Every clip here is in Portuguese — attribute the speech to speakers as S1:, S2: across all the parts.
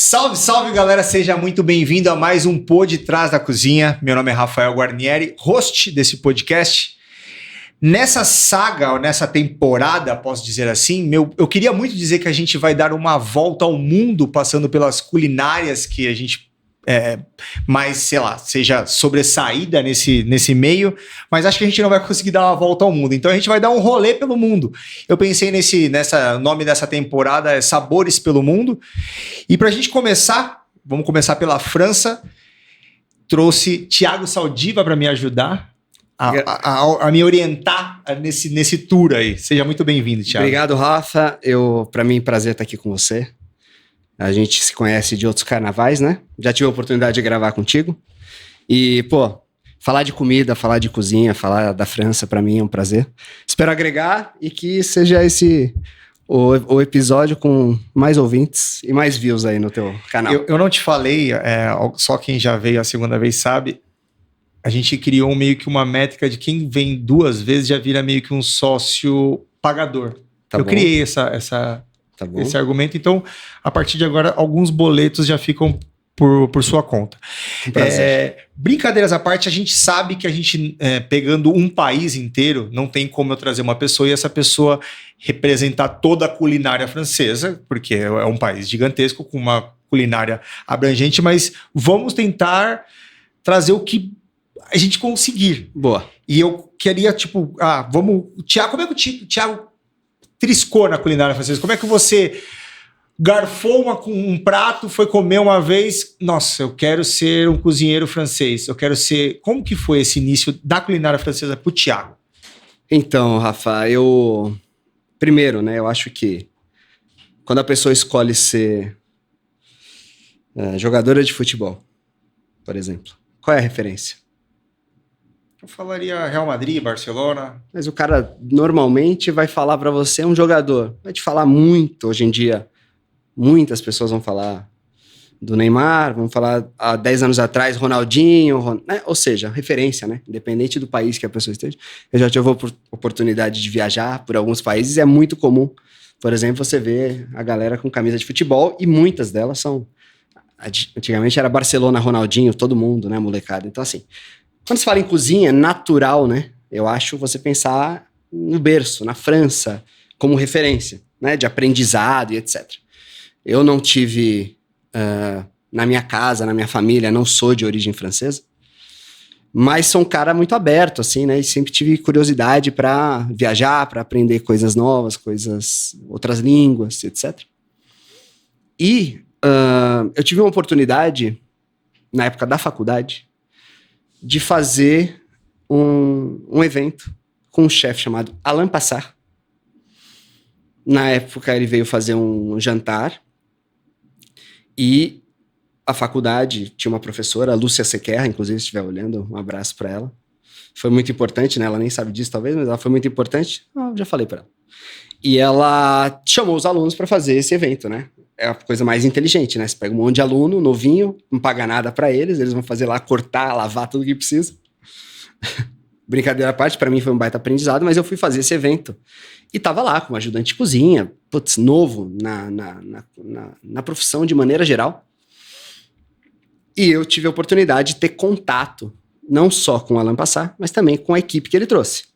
S1: Salve, salve galera, seja muito bem-vindo a mais um Pod Trás da Cozinha. Meu nome é Rafael Guarnieri, host desse podcast. Nessa saga, ou nessa temporada, posso dizer assim, eu queria muito dizer que a gente vai dar uma volta ao mundo passando pelas culinárias que a gente mais, sei lá, seja sobressaída nesse meio, mas acho que a gente não vai conseguir dar uma volta ao mundo, então a gente vai dar um rolê pelo mundo. Eu pensei o nome dessa temporada é Sabores pelo Mundo, e pra gente começar, vamos começar pela França. Trouxe Thiago Saldiva para me ajudar a me orientar nesse tour aí. Seja muito bem-vindo, Thiago.
S2: Obrigado, Rafa. Para mim, prazer estar aqui com você. A gente se conhece de outros carnavais, né? Já tive a oportunidade de gravar contigo. E, falar de comida, falar de cozinha, falar da França, para mim é um prazer. Espero agregar e que seja esse o episódio com mais ouvintes e mais views aí no teu canal.
S1: Eu não te falei, só quem já veio a segunda vez sabe, a gente criou meio que uma métrica de quem vem 2 vezes já vira meio que um sócio pagador. Eu criei esse argumento, então a partir de agora alguns boletos já ficam por sua conta. Brincadeiras à parte, a gente sabe que a gente, pegando um país inteiro, não tem como eu trazer uma pessoa e essa pessoa representar toda a culinária francesa, porque é um país gigantesco com uma culinária abrangente, mas vamos tentar trazer o que a gente conseguir.
S2: Boa.
S1: E eu queria, Thiago, como é que o Thiago triscou na culinária francesa? Como é que você garfou um prato, foi comer uma vez, nossa, eu quero ser um cozinheiro francês, Como que foi esse início da culinária francesa pro Thiago?
S2: Então, Rafa, primeiro, né, eu acho que quando a pessoa escolhe ser jogadora de futebol, por exemplo, qual é a referência?
S1: Eu falaria Real Madrid, Barcelona.
S2: Mas o cara normalmente vai falar pra você um jogador. Vai te falar muito hoje em dia. Muitas pessoas vão falar do Neymar, vão falar há 10 anos atrás, Ronaldinho, né? Ou seja, referência, né? Independente do país que a pessoa esteja. Eu já tive a oportunidade de viajar por alguns países, é muito comum. Por exemplo, você vê a galera com camisa de futebol e muitas delas são... Antigamente era Barcelona, Ronaldinho, todo mundo, né, molecada? Então, assim... Quando se fala em cozinha, é natural, né? Eu acho você pensar no berço, na França, como referência, né? De aprendizado e etc. Eu não tive, na minha casa, na minha família, não sou de origem francesa, mas sou um cara muito aberto, assim, né? E sempre tive curiosidade para viajar, para aprender coisas novas, outras línguas, etc. E eu tive uma oportunidade, na época da faculdade, de fazer um evento com um chefe chamado Alain Passard. Na época, ele veio fazer um jantar e a faculdade tinha uma professora, a Lúcia Sequerra, inclusive, se estiver olhando, um abraço para ela. Foi muito importante, né? Ela nem sabe disso, talvez, mas ela foi muito importante. Já falei para ela. E ela chamou os alunos para fazer esse evento, né? É a coisa mais inteligente, né? Você pega um monte de aluno, novinho, não paga nada para eles vão fazer lá, cortar, lavar tudo que precisa. Brincadeira à parte, para mim foi um baita aprendizado, mas eu fui fazer esse evento. E tava lá com um ajudante de cozinha, novo na profissão de maneira geral. E eu tive a oportunidade de ter contato, não só com o Alain Passard, mas também com a equipe que ele trouxe.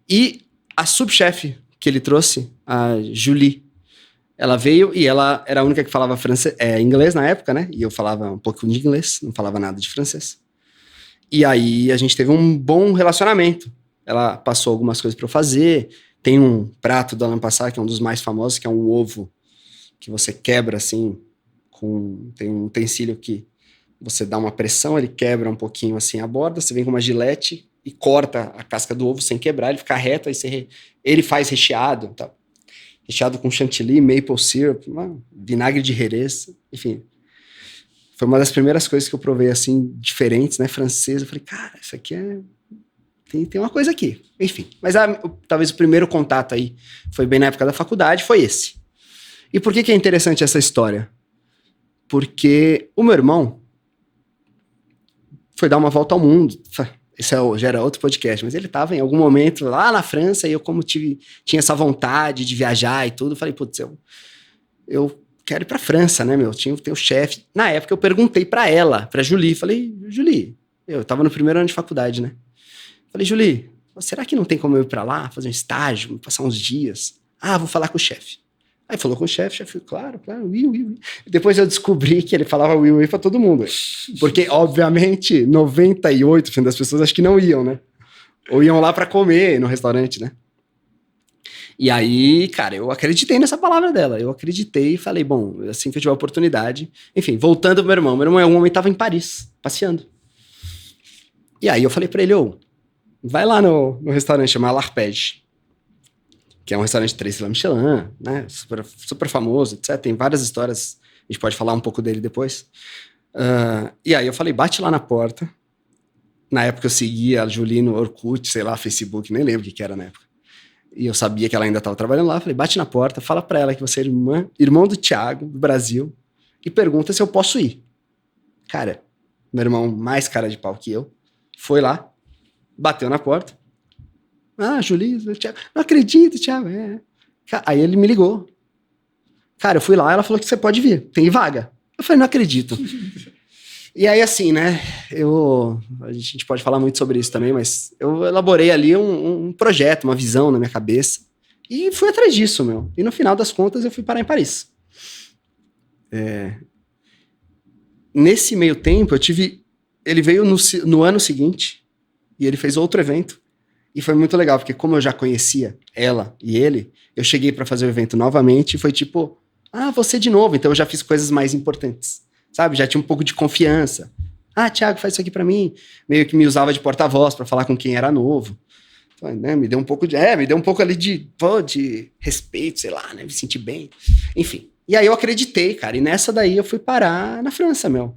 S2: E a subchefe que ele trouxe, a Julie, ela veio e ela era a única que falava inglês na época, né? E eu falava um pouco de inglês, não falava nada de francês. E aí a gente teve um bom relacionamento. Ela passou algumas coisas para eu fazer. Tem um prato do Alain Passard, que é um dos mais famosos, que é um ovo que você quebra assim, tem um utensílio que você dá uma pressão, ele quebra um pouquinho assim a borda, você vem com uma gilete e corta a casca do ovo sem quebrar, ele fica reto, aí ele faz recheado, tá? Recheado com chantilly, maple syrup, vinagre de Jerez, enfim. Foi uma das primeiras coisas que eu provei, assim, diferentes, né, francesa. Eu falei, cara, isso aqui tem uma coisa aqui. Enfim, mas talvez o primeiro contato aí foi bem na época da faculdade, foi esse. E por que é interessante essa história? Porque o meu irmão foi dar uma volta ao mundo. Isso já era outro podcast, mas ele estava em algum momento lá na França e eu, como tinha essa vontade de viajar e tudo, falei, putz, eu quero ir pra França, né, meu? Tem o chefe. Na época eu perguntei pra ela, pra Julie, falei, Julie, eu tava no primeiro ano de faculdade, né? Falei, Julie, será que não tem como eu ir pra lá, fazer um estágio, passar uns dias? Ah, vou falar com o chefe. Aí falou com o chefe, claro, oui. Depois eu descobri que ele falava oui pra todo mundo. Porque, obviamente, 98% das pessoas acho que não iam, né? Ou iam lá pra comer no restaurante, né? E aí, cara, eu acreditei nessa palavra dela. Eu acreditei e falei, bom, assim que eu tiver a oportunidade... Enfim, voltando pro meu irmão. Meu irmão é um homem que tava em Paris, passeando. E aí eu falei pra ele, vai lá no restaurante chamado L'Arpège, que é um restaurante 3 estrelas Michelin, né? Super famoso, etc. Tem várias histórias, a gente pode falar um pouco dele depois. E aí eu falei, bate lá na porta. Na época eu seguia a Julie no Orkut, sei lá, Facebook, nem lembro o que era na época. E eu sabia que ela ainda estava trabalhando lá. Falei, bate na porta, fala pra ela que você é irmão do Thiago, do Brasil, e pergunta se eu posso ir. Cara, meu irmão mais cara de pau que eu, foi lá, bateu na porta. Ah, Julie, Thiago, não acredito, Thiago. Aí ele me ligou. Cara, eu fui lá, ela falou que você pode vir, tem vaga. Eu falei, não acredito. E aí, assim, né, a gente pode falar muito sobre isso também, mas eu elaborei ali um projeto, uma visão na minha cabeça, e fui atrás disso, meu. E no final das contas, eu fui parar em Paris. Nesse meio tempo, ele veio no ano seguinte, e ele fez outro evento, e foi muito legal, porque como eu já conhecia ela e ele, eu cheguei para fazer o evento novamente, e foi tipo, você de novo, então eu já fiz coisas mais importantes. Sabe, já tinha um pouco de confiança. Thiago, faz isso aqui pra mim. Meio que me usava de porta-voz pra falar com quem era novo. Então, né, me deu um pouco ali de respeito, sei lá, né, me senti bem. Enfim, e aí eu acreditei, cara, e nessa daí eu fui parar na França, meu.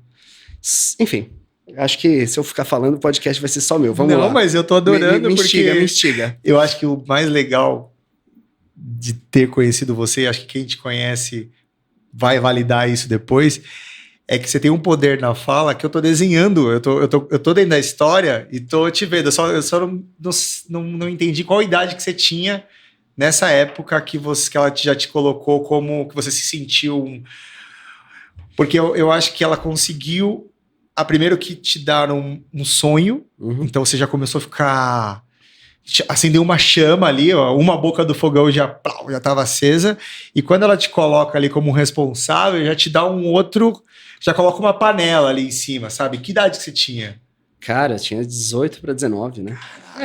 S2: Enfim, acho que se eu ficar falando, o podcast vai ser só meu, vamos lá.
S1: Não, mas eu tô adorando
S2: me
S1: porque...
S2: Me instiga.
S1: Eu acho que o mais legal de ter conhecido você, acho que quem te conhece vai validar isso depois, é que você tem um poder na fala que eu tô desenhando, eu tô dentro da história e tô te vendo, eu só não entendi qual idade que você tinha nessa época que ela já te colocou como que você se sentiu, porque eu acho que ela conseguiu, primeiro que te dar um sonho, então você já começou a ficar, acendeu uma chama ali, uma boca do fogão já estava acesa, e quando ela te coloca ali como responsável, já te dá um outro... Já coloca uma panela ali em cima, sabe? Que idade que você tinha?
S2: Cara, eu tinha 18 para 19, né?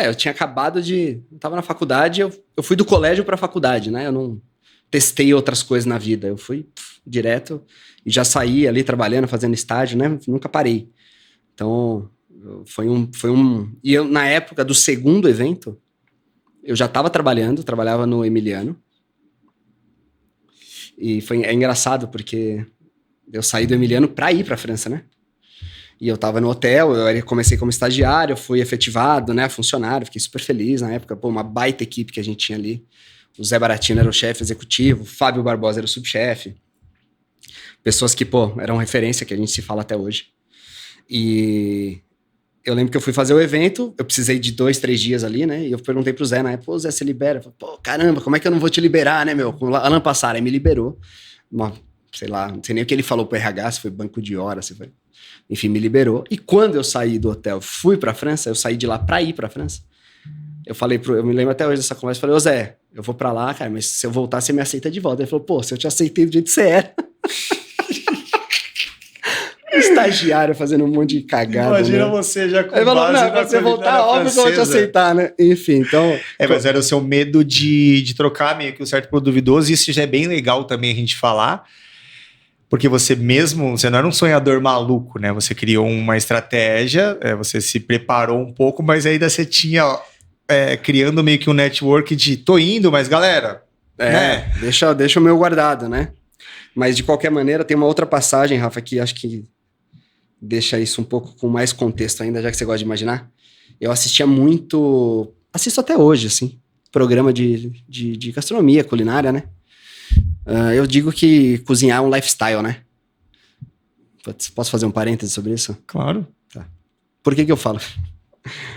S2: Eu tinha acabado eu tava na faculdade, eu fui do colégio pra faculdade, né? Eu não testei outras coisas na vida. Eu fui direto e já saí ali trabalhando, fazendo estágio, né? Nunca parei. Então, foi um... E eu, na época do segundo evento, eu já tava trabalhava no Emiliano. E é engraçado, porque... Eu saí do Emiliano pra ir pra França, né? E eu tava no hotel, eu comecei como estagiário, fui efetivado, né? Funcionário, fiquei super feliz na época. Uma baita equipe que a gente tinha ali. O Zé Baratino era o chefe executivo, o Fábio Barbosa era o subchefe. Pessoas que, eram referência, que a gente se fala até hoje. E eu lembro que eu fui fazer o evento, eu precisei de 2-3 dias ali, né? E eu perguntei pro Zé, né? Zé, você libera? Eu falei, caramba, como é que eu não vou te liberar, né, meu? Com o Alan Passara, aí me liberou. Sei lá, não sei nem o que ele falou pro RH, se foi banco de hora, se foi... Enfim, me liberou. E quando eu saí do hotel, fui pra França, eu saí de lá pra ir pra França. Eu me lembro até hoje dessa conversa, falei, Zé, eu vou pra lá, cara, mas se eu voltar, você me aceita de volta. Ele falou, se eu te aceitei do jeito que você era. Estagiário fazendo um monte de cagada.
S1: Imagina,
S2: né?
S1: Você já com
S2: ele falou,
S1: base
S2: não, você voltar, óbvio que eu vou te aceitar, né? Enfim, então...
S1: Mas era o seu medo de trocar meio que um certo por duvidoso, e isso já é bem legal também a gente falar, porque você não era um sonhador maluco, né? Você criou uma estratégia, você se preparou um pouco, mas ainda você tinha criando meio que um network de tô indo, mas galera... né?
S2: Deixa o meu guardado, né? Mas de qualquer maneira, tem uma outra passagem, Rafa, que acho que deixa isso um pouco com mais contexto ainda, já que você gosta de imaginar. Eu assistia muito... Assisto até hoje, assim. Programa de gastronomia, culinária, né? Eu digo que cozinhar é um lifestyle, né? Posso fazer um parêntese sobre isso?
S1: Claro.
S2: Tá. Por que eu falo?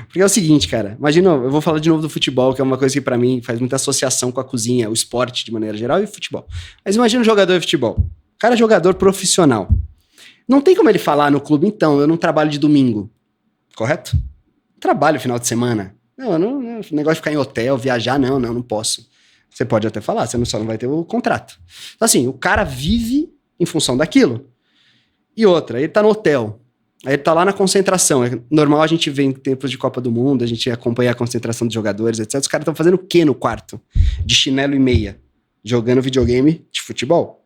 S2: Porque é o seguinte, cara. Imagina, eu vou falar de novo do futebol, que é uma coisa que pra mim faz muita associação com a cozinha, o esporte de maneira geral e o futebol. Mas imagina um jogador de futebol. O cara é jogador profissional. Não tem como ele falar no clube, então, eu não trabalho de domingo. Correto? Trabalho final de semana. Não, negócio de ficar em hotel, viajar, não posso. Você pode até falar, você só não vai ter o contrato. Então, assim, o cara vive em função daquilo. E outra, ele tá no hotel. Aí ele tá lá na concentração. É normal a gente ver em tempos de Copa do Mundo, a gente acompanha a concentração dos jogadores, etc. Os caras estão fazendo o quê no quarto? De chinelo e meia. Jogando videogame de futebol,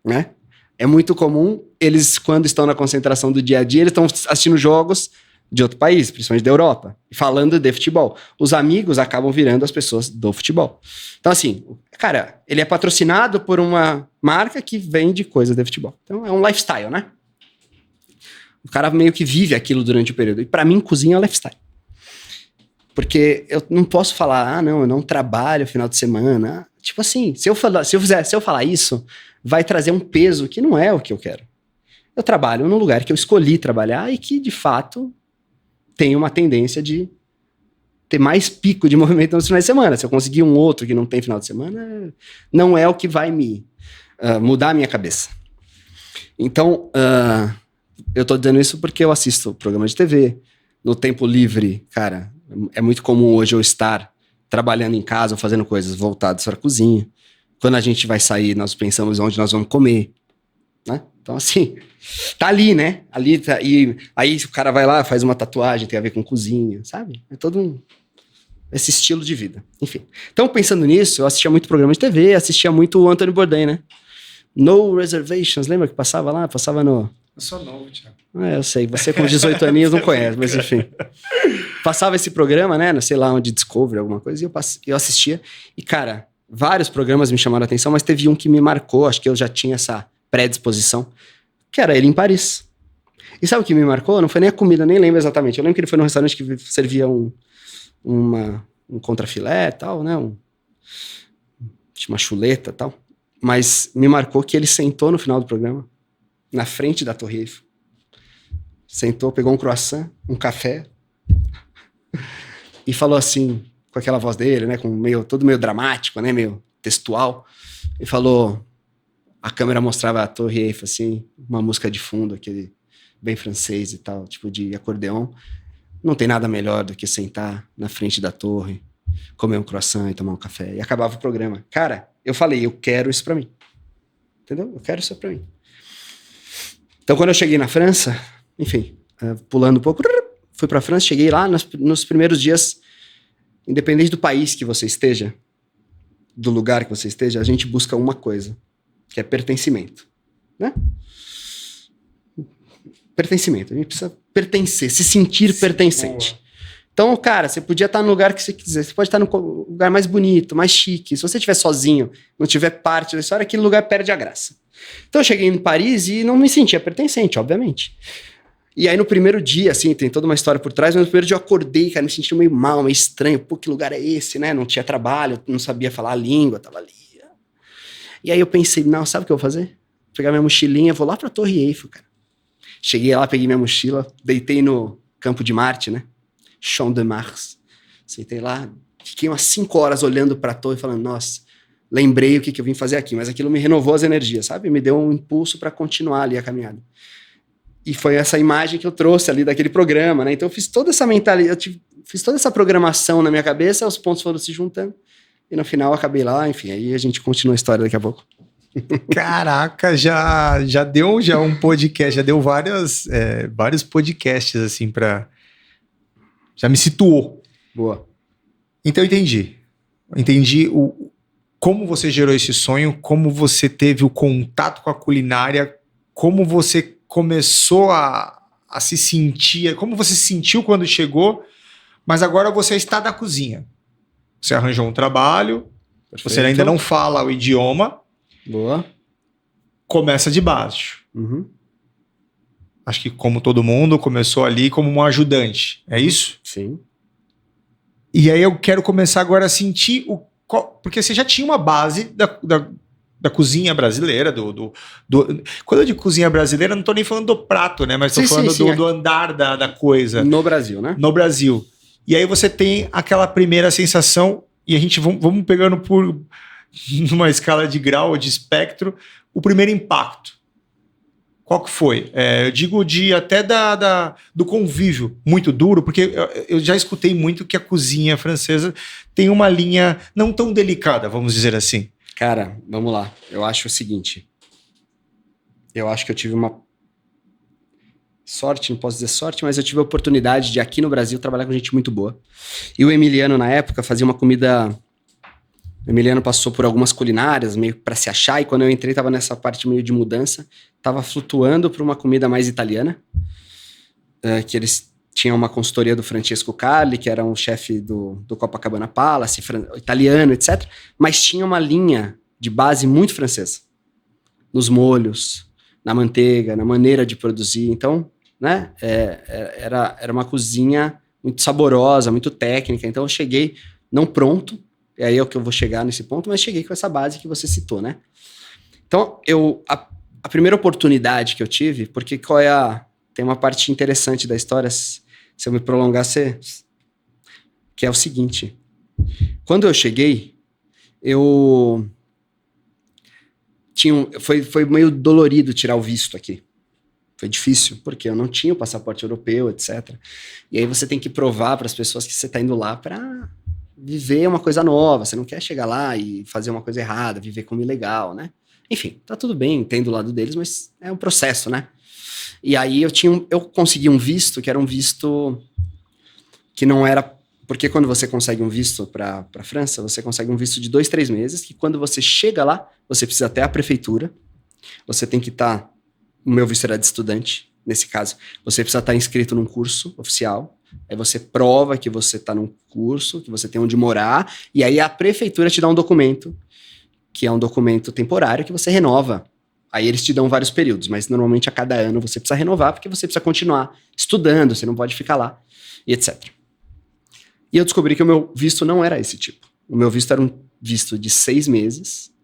S2: né? É muito comum, eles, quando estão na concentração do dia a dia, eles estão assistindo jogos de outro país, principalmente da Europa, falando de futebol. Os amigos acabam virando as pessoas do futebol. Então, assim, cara, ele é patrocinado por uma marca que vende coisas de futebol. Então, é um lifestyle, né? O cara meio que vive aquilo durante o período. E pra mim, cozinha é lifestyle. Porque eu não posso falar, não, eu não trabalho final de semana. Tipo assim, se eu falar isso, vai trazer um peso que não é o que eu quero. Eu trabalho num lugar que eu escolhi trabalhar e que, de fato, tem uma tendência de ter mais pico de movimento nos finais de semana. Se eu conseguir um outro que não tem final de semana, não é o que vai me mudar a minha cabeça. Então, eu tô dizendo isso porque eu assisto programa de TV. No tempo livre, cara, é muito comum hoje eu estar trabalhando em casa ou fazendo coisas voltadas para a cozinha. Quando a gente vai sair, nós pensamos onde nós vamos comer, né? Então, assim, tá ali, né? Ali tá, e aí o cara vai lá, faz uma tatuagem, tem a ver com cozinha, sabe? É todo esse estilo de vida. Enfim. Então, pensando nisso, eu assistia muito programa de TV, assistia muito o Anthony Bourdain, né? No Reservations, lembra que passava lá? Passava no...
S1: Eu sou novo, Thiago.
S2: Eu sei, você com 18 aninhos não conhece, mas enfim. Passava esse programa, né? Sei lá onde, Discovery, alguma coisa, e eu assistia. E, cara, vários programas me chamaram a atenção, mas teve um que me marcou, acho que eu já tinha essa predisposição, que era ele em Paris. E sabe o que me marcou? Não foi nem a comida, nem lembro exatamente. Eu lembro que ele foi num restaurante que servia um contrafilé e tal, né? Uma chuleta e tal. Mas me marcou que ele sentou no final do programa, na frente da Torre Eiffel. Sentou, pegou um croissant, um café, e falou assim, com aquela voz dele, né? Todo meio dramático, né? Meio textual. E falou... A câmera mostrava a Torre Eiffel, assim, uma música de fundo, aquele bem francês e tal, tipo de acordeon. Não tem nada melhor do que sentar na frente da torre, comer um croissant e tomar um café. E acabava o programa. Cara, eu falei, eu quero isso pra mim. Entendeu? Eu quero isso pra mim. Então, quando eu cheguei na França, enfim, pulando um pouco, fui pra França, cheguei lá nos primeiros dias, independente do país que você esteja, do lugar que você esteja, a gente busca uma coisa, que é pertencimento, né? Pertencimento, a gente precisa pertencer, se sentir pertencente. Boa. Então, cara, você podia estar no lugar que você quiser, você pode estar no lugar mais bonito, mais chique. Se você estiver sozinho, não tiver parte da história, aquele lugar perde a graça. Então eu cheguei em Paris e não me sentia pertencente, obviamente. E aí no primeiro dia, assim, tem toda uma história por trás, mas no primeiro dia eu acordei, cara, me senti meio mal, meio estranho. Pô, que lugar é esse, né? Não tinha trabalho, não sabia falar a língua, tava ali. E aí eu pensei, não, sabe o que eu vou fazer? Vou pegar minha mochilinha, vou lá pra Torre Eiffel, cara. Cheguei lá, peguei minha mochila, deitei no Campo de Marte, né? Champ de Mars. Sentei lá, fiquei umas 5 horas olhando pra torre, falando, nossa, lembrei o que eu vim fazer aqui, mas aquilo me renovou as energias, sabe? Me deu um impulso pra continuar ali a caminhada. E foi essa imagem que eu trouxe ali daquele programa, né? Então eu fiz toda essa mentalidade, fiz toda essa programação na minha cabeça, os pontos foram se juntando. E no final eu acabei lá, enfim, aí a gente continua a história daqui a pouco.
S1: Caraca, já deu um podcast, já deu vários podcasts assim pra... Já me situou.
S2: Boa.
S1: Então eu entendi. Entendi como você gerou esse sonho, como você teve o contato com a culinária, como você começou a se sentir, como você se sentiu quando chegou, mas agora você está da cozinha. Você arranjou um trabalho, perfeito. Você ainda não fala o idioma.
S2: Boa.
S1: Começa de baixo.
S2: Uhum.
S1: Acho que como todo mundo, começou ali como um ajudante. É isso?
S2: Sim.
S1: E aí eu quero começar agora a sentir porque você já tinha uma base da cozinha brasileira, quando eu digo cozinha brasileira, não estou nem falando do prato, né? Mas estou falando do andar da coisa.
S2: No Brasil, né?
S1: No Brasil. E aí você tem aquela primeira sensação, e a gente vamos pegando numa escala de grau, de espectro, o primeiro impacto. Qual que foi? Eu digo até do convívio muito duro, porque eu já escutei muito que a cozinha francesa tem uma linha não tão delicada, vamos dizer assim.
S2: Cara, vamos lá. Eu acho o seguinte. Eu acho que eu tive uma sorte, não posso dizer sorte, mas eu tive a oportunidade de aqui no Brasil trabalhar com gente muito boa. E o Emiliano, na época, fazia uma comida... O Emiliano passou por algumas culinárias, meio para se achar, e quando eu entrei, tava nessa parte meio de mudança, tava flutuando para uma comida mais italiana, que eles tinham uma consultoria do Francesco Carli, que era um chefe do Copacabana Palace, italiano, etc. Mas tinha uma linha de base muito francesa. Nos molhos, na manteiga, na maneira de produzir. Então, né, era uma cozinha muito saborosa, muito técnica. Então eu cheguei, não pronto, e aí é o que eu vou chegar nesse ponto, mas cheguei com essa base que você citou, né? Então, a primeira oportunidade que eu tive, porque tem uma parte interessante da história, se eu me prolongar, que é o seguinte. Quando eu cheguei, foi meio dolorido tirar o visto aqui. Foi difícil, porque eu não tinha o passaporte europeu, etc. E aí você tem que provar para as pessoas que você está indo lá para viver uma coisa nova. Você não quer chegar lá e fazer uma coisa errada, viver como ilegal, né? Enfim, tá tudo bem, entendo o lado deles, mas é um processo, né? E aí eu consegui um visto que era um visto que não era... Porque quando você consegue um visto para a França, você consegue um visto de 2, 3 meses, que quando você chega lá, você precisa até a prefeitura, você tem que estar... O meu visto era de estudante, nesse caso. Você precisa estar inscrito num curso oficial, aí você prova que você está num curso, que você tem onde morar, e aí a prefeitura te dá um documento, que é um documento temporário, que você renova. Aí eles te dão vários períodos, mas normalmente a cada ano você precisa renovar, porque você precisa continuar estudando, você não pode ficar lá, e etc. E eu descobri que o meu visto não era esse tipo. O meu visto era um visto de 6 meses,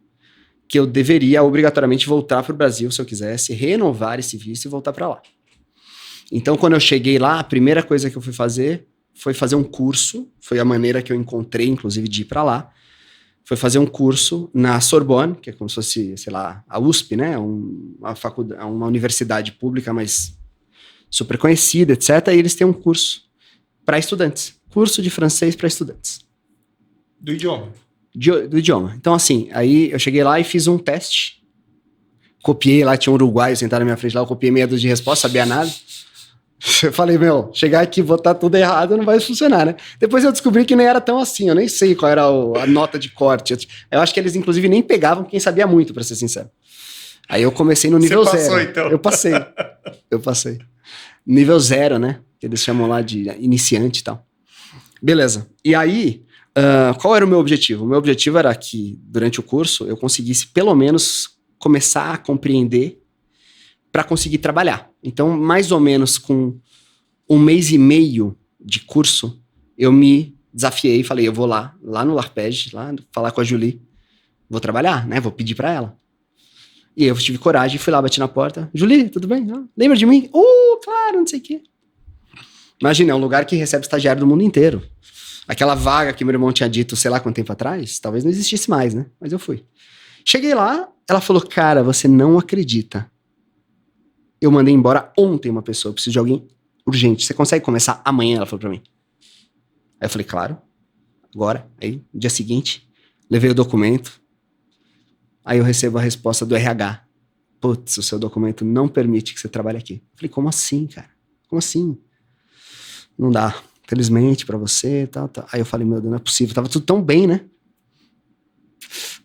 S2: que eu deveria obrigatoriamente voltar para o Brasil, se eu quisesse, renovar esse visto e voltar para lá. Então, quando eu cheguei lá, a primeira coisa que eu fui fazer foi fazer um curso, foi a maneira que eu encontrei, inclusive, de ir para lá, foi fazer um curso na Sorbonne, que é como se fosse, sei lá, a USP, né? Uma universidade pública, mas super conhecida, etc. E eles têm um curso para estudantes. Curso de francês para estudantes.
S1: Do idioma?
S2: Do idioma. Então, assim, aí eu cheguei lá e fiz um teste. Copiei lá, tinha um uruguaio sentado na minha frente lá, eu copiei meia dúzia de respostas, sabia nada. Eu falei, chegar aqui e botar tudo errado não vai funcionar, né? Depois eu descobri que nem era tão assim, eu nem sei qual era a nota de corte. Eu acho que eles, inclusive, nem pegavam quem sabia muito, pra ser sincero. Aí eu comecei no nível 0. Você passou, então? Eu passei. Nível 0, né? Que eles chamam lá de iniciante e tal. Beleza. E aí, qual era o meu objetivo? O meu objetivo era que, durante o curso, eu conseguisse, pelo menos, começar a compreender para conseguir trabalhar. Então, mais ou menos com 1 mês e meio de curso, eu me desafiei e falei, eu vou lá no Larpege, lá falar com a Julie, vou trabalhar, né? Vou pedir para ela. E eu tive coragem, fui lá, bati na porta. Julie, tudo bem? Lembra de mim? Claro, não sei o quê. Imagina, é um lugar que recebe estagiário do mundo inteiro. Aquela vaga que meu irmão tinha dito, sei lá quanto tempo atrás, talvez não existisse mais, né? Mas eu fui. Cheguei lá, ela falou, cara, você não acredita. Eu mandei embora ontem uma pessoa, eu preciso de alguém urgente. Você consegue começar amanhã? Ela falou pra mim. Aí eu falei, claro, agora. Aí, no dia seguinte, levei o documento. Aí eu recebo a resposta do RH. Putz, o seu documento não permite que você trabalhe aqui. Eu falei, como assim, cara? Como assim? Não dá. Felizmente pra você, tal. Aí eu falei, meu Deus, não é possível. Tava tudo tão bem, né?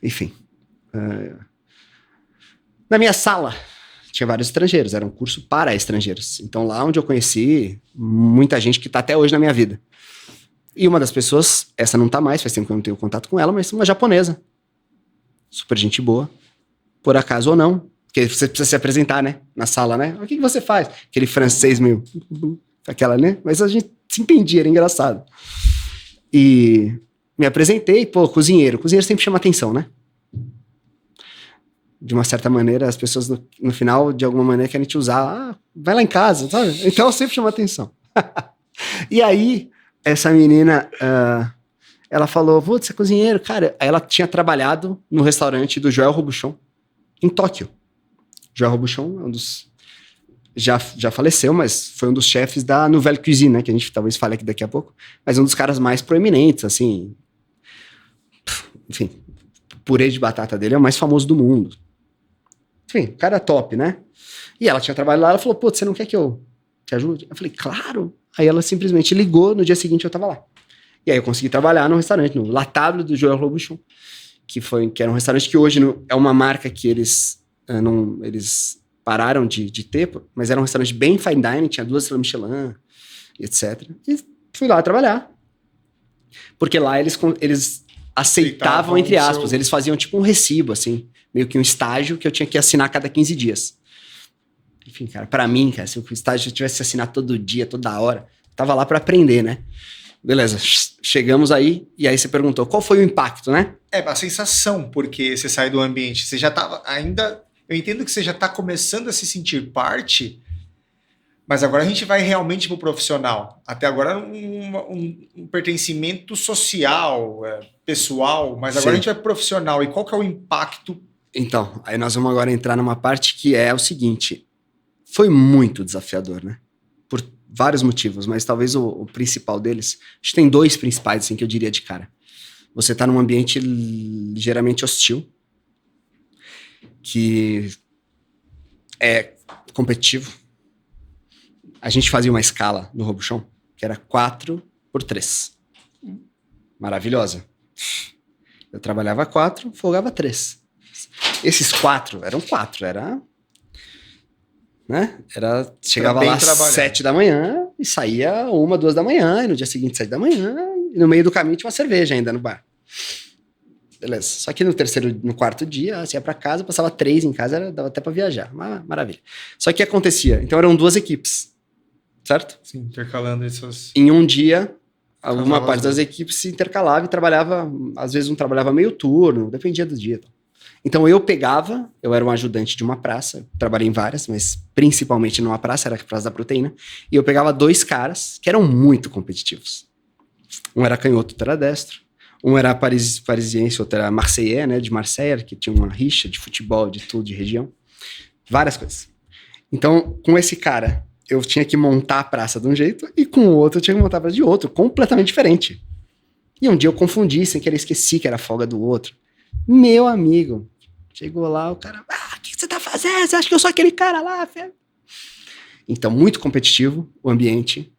S2: Enfim. Na minha sala tinha vários estrangeiros, era um curso para estrangeiros. Então lá onde eu conheci muita gente que tá até hoje na minha vida. E uma das pessoas, essa não tá mais, faz tempo que eu não tenho contato com ela, mas uma japonesa. Super gente boa. Por acaso ou não. Porque você precisa se apresentar, né? Na sala, né? O que você faz? Aquele francês meio... Aquela, né? Mas a gente se entendia, era engraçado. E me apresentei, cozinheiro. Cozinheiro sempre chama atenção, né? De uma certa maneira, as pessoas no final, de alguma maneira, querem te usar. Vai lá em casa, sabe? Então sempre chama atenção. E aí, essa menina, ela falou, você é cozinheiro? Cara, ela tinha trabalhado no restaurante do Joel Robuchon, em Tóquio. Joel Robuchon é um dos já faleceu, mas foi um dos chefes da Nouvelle Cuisine, né? Que a gente talvez fale aqui daqui a pouco. Mas um dos caras mais proeminentes, assim. Enfim, o purê de batata dele é o mais famoso do mundo. Enfim, o cara é top, né? E ela tinha trabalhado lá, ela falou, pô, você não quer que eu te ajude? Eu falei, claro. Aí ela simplesmente ligou, no dia seguinte eu tava lá. E aí eu consegui trabalhar no restaurante, no La Table do Joël Robuchon, que era um restaurante que hoje é uma marca que eles pararam de ter, mas era um restaurante bem fine dining, tinha 2 estrelas Michelin, etc. E fui lá trabalhar. Porque lá eles aceitavam, entre aspas, eles faziam tipo um recibo, assim, meio que um estágio que eu tinha que assinar a cada 15 dias. Enfim, cara, pra mim, cara, se o estágio eu tivesse que assinar todo dia, toda hora, tava lá pra aprender, né? Beleza, chegamos aí, e aí você perguntou, qual foi o impacto, né?
S1: A sensação, porque você sai do ambiente, você já tava ainda... Eu entendo que você já tá começando a se sentir parte, mas agora a gente vai realmente pro profissional. Até agora um pertencimento social, pessoal, mas agora a gente vai pro profissional. E qual que é o impacto?
S2: Então, aí nós vamos agora entrar numa parte que é o seguinte, foi muito desafiador, né? Por vários motivos, mas talvez o principal deles, acho que tem 2 principais, assim, que eu diria de cara. Você tá num ambiente ligeiramente hostil, que é competitivo. A gente fazia uma escala no Robuchon, que era 4x3. Maravilhosa. Eu trabalhava 4, folgava 3. Esses 4 eram 4, né? Chegava lá às 7 da manhã e saía 1, 2 da manhã, e no dia seguinte 7 da manhã, e no meio do caminho tinha uma cerveja ainda no bar. Beleza. Só que no 4º dia, você ia pra casa, passava 3 em casa, dava até pra viajar. Maravilha. Só que acontecia? Então eram 2 equipes, certo?
S1: Sim, intercalando essas...
S2: Em um dia, alguma parte das equipes se intercalava e trabalhava, às vezes um trabalhava meio turno, dependia do dia. Então eu era um ajudante de uma praça, trabalhei em várias, mas principalmente numa praça, era a Praça da Proteína, e eu pegava 2 caras que eram muito competitivos. Um era canhoto, outro era destro. Um era parisiense, outro era marseillais, né, de Marseille, que tinha uma rixa de futebol, de tudo, de região. Várias coisas. Então, com esse cara, eu tinha que montar a praça de um jeito, e com o outro eu tinha que montar a praça de outro, completamente diferente. E um dia eu confundi, sem querer esqueci que era a folga do outro. Meu amigo, chegou lá, o cara, o que você tá fazendo? Você acha que eu sou aquele cara lá, velho? Então, muito competitivo o ambiente.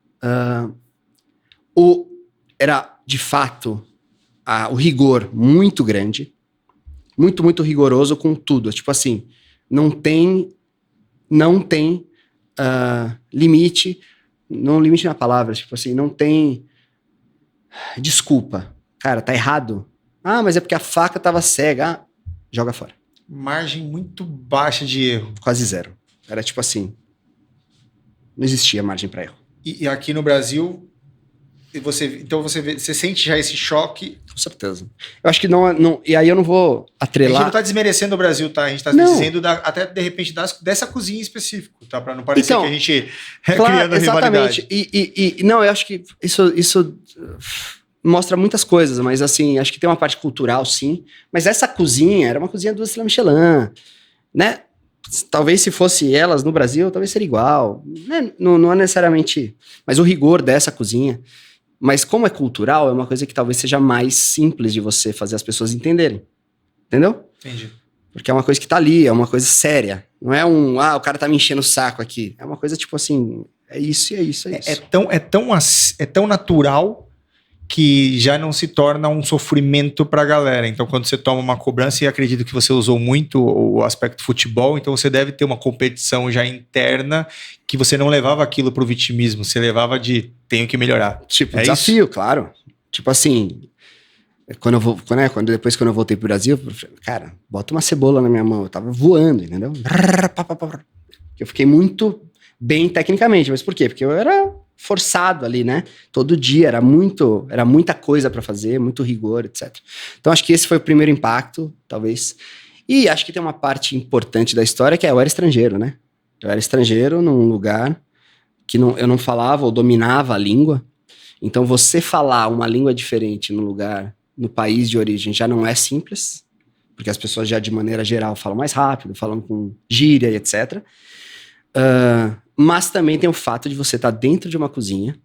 S2: Era, de fato... o rigor muito grande, muito, muito rigoroso com tudo. Tipo assim, não tem limite, não limite na palavra, tipo assim, não tem desculpa. Cara, tá errado. Mas é porque a faca tava cega. Joga fora.
S1: Margem muito baixa de erro.
S2: Quase 0. Era tipo assim, não existia margem para erro.
S1: E aqui no Brasil... Você sente já esse choque?
S2: Com certeza. Eu acho que não. E aí eu não vou atrelar.
S1: A gente não tá desmerecendo o Brasil, tá? A gente tá dizendo até de repente dessa cozinha em específico, tá? Pra não parecer que a gente criando rivalidade.
S2: E não, eu acho que isso mostra muitas coisas, mas assim, acho que tem uma parte cultural, sim. Mas essa cozinha era uma cozinha 2 estrelas Michelin, né? Talvez se fosse elas no Brasil, talvez seria igual. Né? Não é necessariamente. Mas o rigor dessa cozinha. Mas como é cultural, é uma coisa que talvez seja mais simples de você fazer as pessoas entenderem. Entendeu?
S1: Entendi.
S2: Porque é uma coisa que tá ali, é uma coisa séria. Não é o cara tá me enchendo o saco aqui. É uma coisa tipo assim, é isso e é isso, é isso.
S1: É tão natural que já não se torna um sofrimento pra galera. Então, quando você toma uma cobrança, e acredito que você usou muito o aspecto futebol, então você deve ter uma competição já interna que você não levava aquilo pro vitimismo, você levava de tenho que melhorar.
S2: Tipo, desafio, isso? Claro. Tipo assim, depois quando eu voltei pro Brasil, cara, bota uma cebola na minha mão. Eu tava voando, entendeu? Eu fiquei muito bem tecnicamente, mas por quê? Porque eu era forçado ali, né? Todo dia, era muita coisa para fazer, muito rigor, etc. Então acho que esse foi o primeiro impacto, talvez. E acho que tem uma parte importante da história que é eu era estrangeiro, né? Eu era estrangeiro num lugar que eu não falava ou dominava a língua. Então você falar uma língua diferente no lugar, no país de origem, já não é simples, porque as pessoas já de maneira geral falam mais rápido, falam com gíria e etc. Mas também tem o fato de você estar dentro de uma cozinha,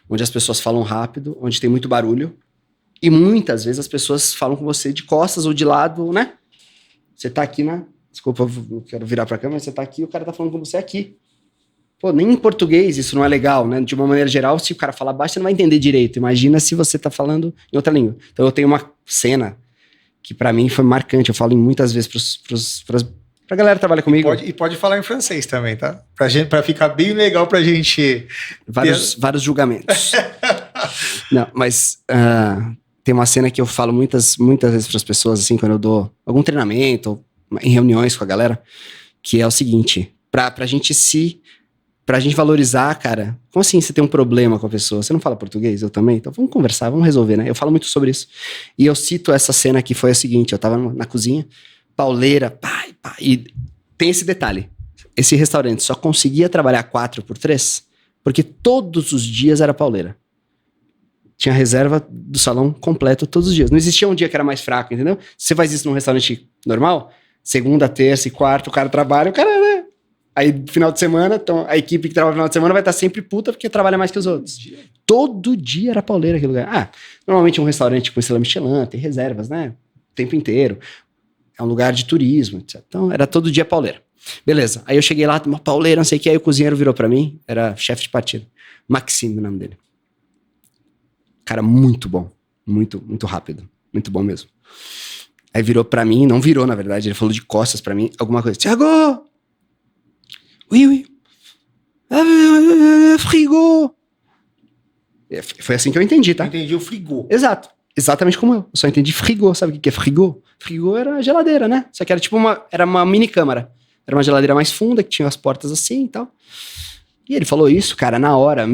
S2: onde as pessoas falam rápido, onde tem muito barulho, e muitas vezes as pessoas falam com você de costas ou de lado, né? Você tá aqui na... Desculpa, eu quero virar pra câmera, você tá aqui e o cara tá falando com você aqui. Pô, nem em português isso não é legal, né? De uma maneira geral, se o cara falar baixo, você não vai entender direito. Imagina se você tá falando em outra língua. Então eu tenho uma cena que pra mim foi marcante. Eu falo muitas vezes pra galera que trabalha comigo.
S1: E pode falar em francês também, tá? Pra ficar bem legal pra gente...
S2: Vários julgamentos. Não, mas tem uma cena que eu falo muitas vezes pras pessoas, assim, quando eu dou algum treinamento, ou em reuniões com a galera, que é o seguinte, pra gente valorizar, cara, como assim você tem um problema com a pessoa? Você não fala português? Eu também? Então vamos conversar, vamos resolver, né? Eu falo muito sobre isso. E eu cito essa cena que foi a seguinte, eu tava na cozinha, pauleira, pá, e tem esse detalhe, esse restaurante só conseguia trabalhar 4x3 porque todos os dias era pauleira. Tinha reserva do salão completo todos os dias. Não existia um dia que era mais fraco, entendeu? Se você faz isso num restaurante normal, segunda, terça e quarta, o cara trabalha, o cara, né? Aí, final de semana, então, a equipe que trabalha no final de semana vai estar sempre puta porque trabalha mais que os outros. Todo dia era pauleira aquele lugar. Normalmente um restaurante com estrela Michelin tem reservas, né? O tempo inteiro. É um lugar de turismo, etc. Então, era todo dia pauleira. Beleza. Aí eu cheguei lá, uma pauleira, não sei o que, aí o cozinheiro virou pra mim, era chefe de partida. Maxime, o nome dele. Cara, muito bom. Muito, muito rápido. Muito bom mesmo. Aí virou pra mim, não virou, na verdade, ele falou de costas pra mim, alguma coisa. Thiago! Oui. Frigo! Foi assim que eu entendi, tá?
S1: Entendi o frigo.
S2: Exato. Exatamente como eu. Só entendi frigo. Sabe o que é frigo? Frigo era a geladeira, né? Só que era tipo uma mini câmara. Era uma geladeira mais funda, que tinha as portas assim e tal. E ele falou isso, cara, na hora, né,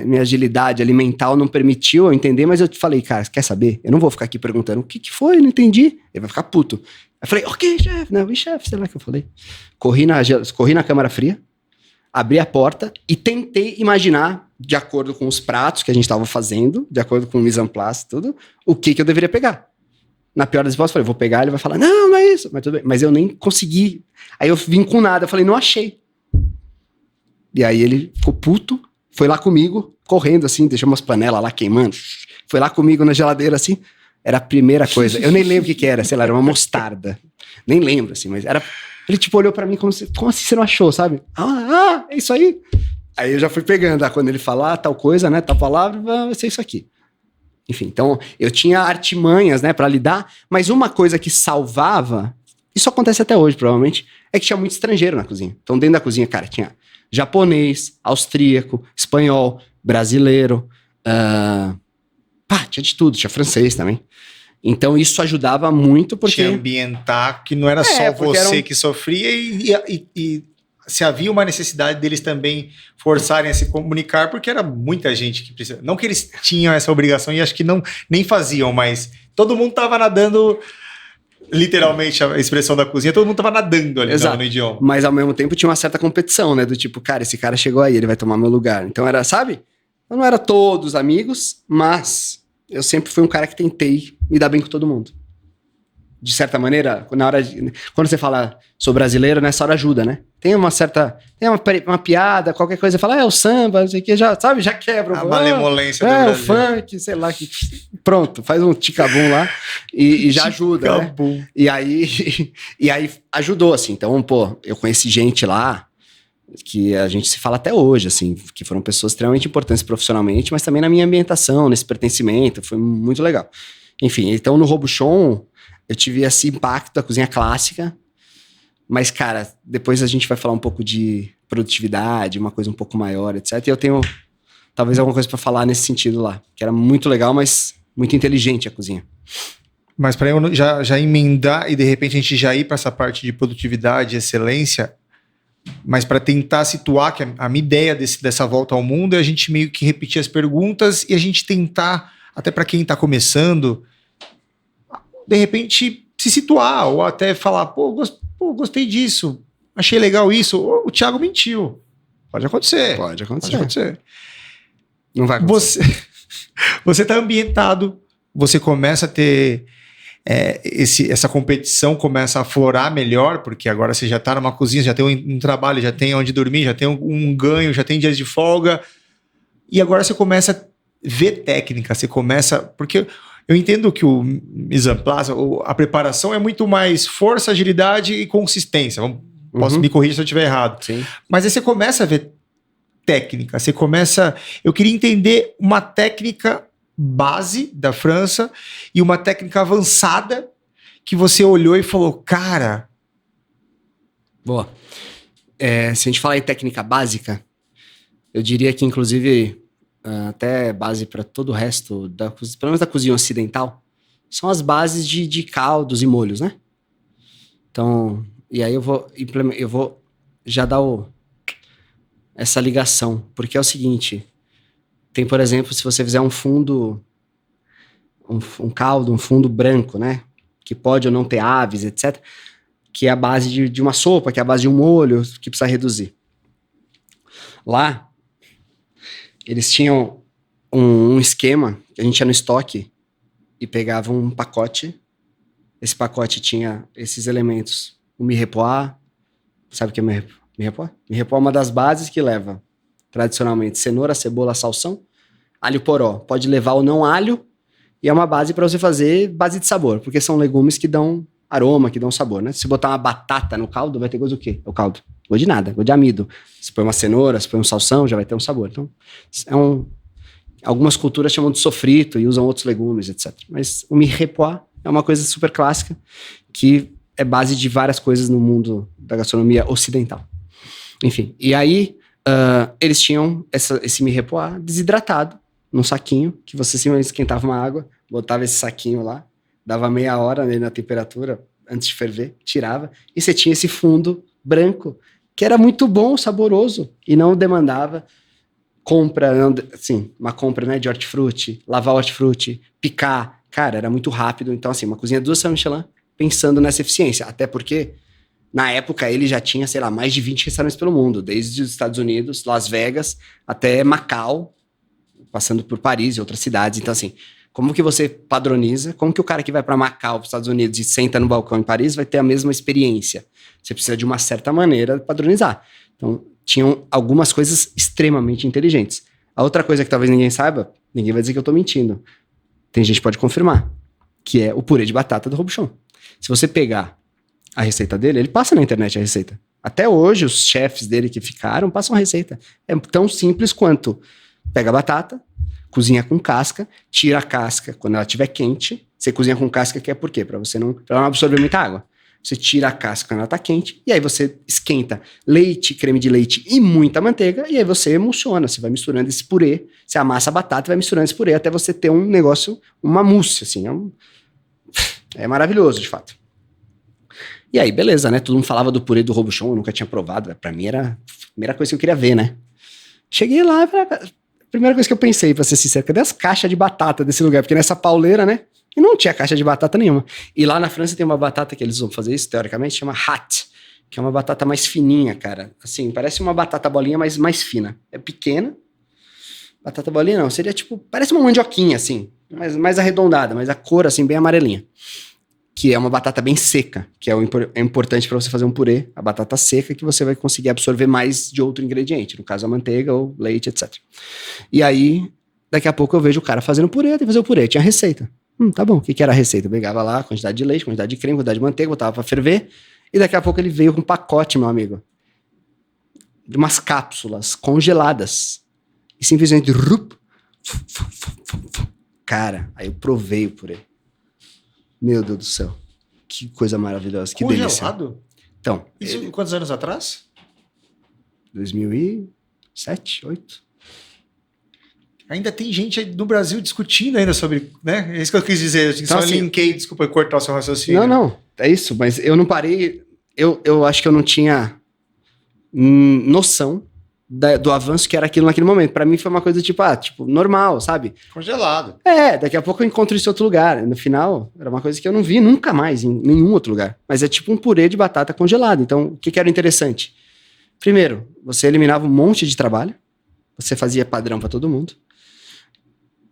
S2: minha agilidade alimentar não permitiu eu entender, mas eu te falei, cara, quer saber? Eu não vou ficar aqui perguntando o que foi, não entendi. Ele vai ficar puto. Eu falei, ok, chefe, não, chefe, sei lá o que eu falei. Corri na câmara fria, abri a porta e tentei imaginar, de acordo com os pratos que a gente estava fazendo, de acordo com o mise en place, tudo, o que eu deveria pegar. Na pior das hipóteses, eu falei, vou pegar, ele vai falar, não é isso, mas tudo bem. Mas eu nem consegui. Aí eu vim com nada, eu falei, não achei. E aí ele ficou puto, foi lá comigo, correndo assim, deixou umas panelas lá queimando, foi lá comigo na geladeira assim, era a primeira coisa, eu nem lembro o que era, sei lá, era uma mostarda, nem lembro assim, mas era, ele tipo olhou pra mim como assim você não achou, sabe? É isso aí. Aí eu já fui pegando, quando ele falar tal coisa, né, tal palavra, vai ser isso aqui. Enfim, então eu tinha artimanhas, né, pra lidar, mas uma coisa que salvava, isso acontece até hoje provavelmente, é que tinha muito estrangeiro na cozinha. Então dentro da cozinha, cara, tinha japonês, austríaco, espanhol, brasileiro, tinha de tudo, tinha francês também. Então isso ajudava muito porque...
S1: Tinha ambientar, que não era só você que sofria e se havia uma necessidade deles também forçarem a se comunicar, porque era muita gente que precisava. Não que eles tinham essa obrigação e acho que nem faziam, mas todo mundo estava nadando... Literalmente, a expressão da cozinha, todo mundo tava nadando ali no idioma.
S2: Mas ao mesmo tempo tinha uma certa competição, né? Do tipo, cara, esse cara chegou aí, ele vai tomar meu lugar. Então era, sabe? Eu não era todos amigos, mas eu sempre fui um cara que tentei me dar bem com todo mundo. De certa maneira, quando você fala, sou brasileiro, nessa hora ajuda, né? Tem uma piada, qualquer coisa, fala, o samba, não sei o que, já, sabe? Já quebra.
S1: A malemolência do Brasil.
S2: O funk, sei lá, pronto, faz um ticabum lá e já ajuda, né? E aí ajudou, assim. Então, eu conheci gente lá que a gente se fala até hoje, assim, que foram pessoas extremamente importantes profissionalmente, mas também na minha ambientação, nesse pertencimento, foi muito legal. Enfim, então no Robuchon eu tive esse impacto da cozinha clássica, mas, cara, depois a gente vai falar um pouco de produtividade, uma coisa um pouco maior, etc. E eu tenho, talvez, alguma coisa para falar nesse sentido lá, que era muito legal, mas muito inteligente a cozinha.
S1: Mas para eu já emendar e, de repente, a gente já ir para essa parte de produtividade e excelência, mas para tentar situar que a minha ideia dessa volta ao mundo é a gente meio que repetir as perguntas e a gente tentar, até para quem está começando... de repente se situar, ou até falar, gostei disso, achei legal isso, o Thiago mentiu. Pode acontecer.
S2: Não vai acontecer.
S1: Você tá ambientado, você começa a ter essa competição começa a aflorar melhor, porque agora você já está numa cozinha, já tem um trabalho, já tem onde dormir, já tem um ganho, já tem dias de folga, e agora você começa a ver técnica, você começa... Porque eu entendo que o mise en place, a preparação é muito mais força, agilidade e consistência. Posso me corrigir se eu estiver errado.
S2: Sim.
S1: Mas aí você começa a ver técnica, você começa... Eu queria entender uma técnica base da França e uma técnica avançada que você olhou e falou, cara...
S2: Boa. Se a gente falar em técnica básica, eu diria que, inclusive, até base para todo o resto, pelo menos da cozinha ocidental, são as bases de caldos e molhos, né? Então, e aí eu vou já dar essa ligação, porque é o seguinte, tem, por exemplo, se você fizer um fundo, um caldo, um fundo branco, né, que pode ou não ter aves, etc., que é a base de uma sopa, que é a base de um molho, que precisa reduzir. Lá, eles tinham um esquema, que a gente ia no estoque e pegava um pacote, esse pacote tinha esses elementos, o mirepoix, sabe o que é mirepoix? Mirepoix é uma das bases que leva, tradicionalmente, cenoura, cebola, salsão, alho poró. Pode levar ou não alho, e é uma base para você fazer base de sabor, porque são legumes que dão aroma, que dão sabor, né? Se você botar uma batata no caldo, vai ter gosto do quê? O caldo. Gosto de nada, gosto de amido. Se põe uma cenoura, se põe um salsão, já vai ter um sabor. Então, algumas culturas chamam de sofrito e usam outros legumes, etc. Mas o mirepoix é uma coisa super clássica, que é base de várias coisas no mundo da gastronomia ocidental. Enfim, e aí eles tinham esse mirepoix desidratado num saquinho, que você simplesmente esquentava uma água, botava esse saquinho lá, dava meia hora nele na temperatura, antes de ferver, tirava, e você tinha esse fundo branco, que era muito bom, saboroso, e não demandava uma compra, né, de hortifruti, lavar hortifruti, picar, cara, era muito rápido. Então, assim, uma cozinha 2 estrelas Michelin pensando nessa eficiência, até porque na época ele já tinha, sei lá, mais de 20 restaurantes pelo mundo, desde os Estados Unidos, Las Vegas, até Macau, passando por Paris e outras cidades. Então, assim, como que você padroniza? Como que o cara que vai para Macau, para os Estados Unidos e senta no balcão em Paris vai ter a mesma experiência? Você precisa de uma certa maneira de padronizar. Então, tinham algumas coisas extremamente inteligentes. A outra coisa que talvez ninguém saiba, ninguém vai dizer que eu estou mentindo. Tem gente que pode confirmar, que é o purê de batata do Robuchon. Se você pegar a receita dele, ele passa na internet a receita. Até hoje, os chefes dele que ficaram passam a receita. É tão simples quanto pega a batata, cozinha com casca, tira a casca quando ela estiver quente. Você cozinha com casca, que é por quê? Pra ela não absorver muita água. Você tira a casca quando ela tá quente, e aí você esquenta leite, creme de leite e muita manteiga, e aí você emulsiona, você vai misturando esse purê, você amassa a batata e vai misturando esse purê até você ter um negócio, uma mousse, assim. É maravilhoso, de fato. E aí, beleza, né? Todo mundo falava do purê do Robuchon, eu nunca tinha provado. Pra mim era a primeira coisa que eu queria ver, né? Cheguei lá, a primeira coisa que eu pensei, pra ser sincero, cadê as caixas de batata desse lugar? Porque nessa pauleira, né? E não tinha caixa de batata nenhuma. E lá na França tem uma batata que eles vão fazer isso, teoricamente, chama hat, que é uma batata mais fininha, cara. Assim, parece uma batata bolinha, mas mais fina. É pequena. Batata bolinha não, seria tipo, parece uma mandioquinha, assim, mas mais arredondada, mas a cor, assim, bem amarelinha. Que é uma batata bem seca, que é importante para você fazer um purê, a batata seca, que você vai conseguir absorver mais de outro ingrediente, no caso a manteiga ou leite, etc. E aí, daqui a pouco eu vejo o cara fazendo purê, tem que fazer o purê, tinha receita. Tá bom, o que era a receita? Eu pegava lá, quantidade de leite, quantidade de creme, quantidade de manteiga, botava para ferver, e daqui a pouco ele veio com um pacote, meu amigo, de umas cápsulas congeladas, e simplesmente, cara, aí eu provei o purê. Meu Deus do céu. Que coisa maravilhosa. Que delícia.
S1: Congelado?
S2: Então.
S1: Isso quantos anos atrás?
S2: 2007, 2008.
S1: Ainda tem gente no Brasil discutindo ainda sobre, né? É isso que eu quis dizer.
S2: Então,
S1: só linkei, desculpa cortar o seu raciocínio.
S2: Não. É isso. Mas eu não parei. Eu acho que eu não tinha noção do avanço que era aquilo naquele momento. Pra mim foi uma coisa tipo, normal, sabe?
S1: Congelado.
S2: Daqui a pouco eu encontro isso em outro lugar. No final, era uma coisa que eu não vi nunca mais em nenhum outro lugar. Mas é tipo um purê de batata congelado. Então, o que era interessante? Primeiro, você eliminava um monte de trabalho. Você fazia padrão pra todo mundo.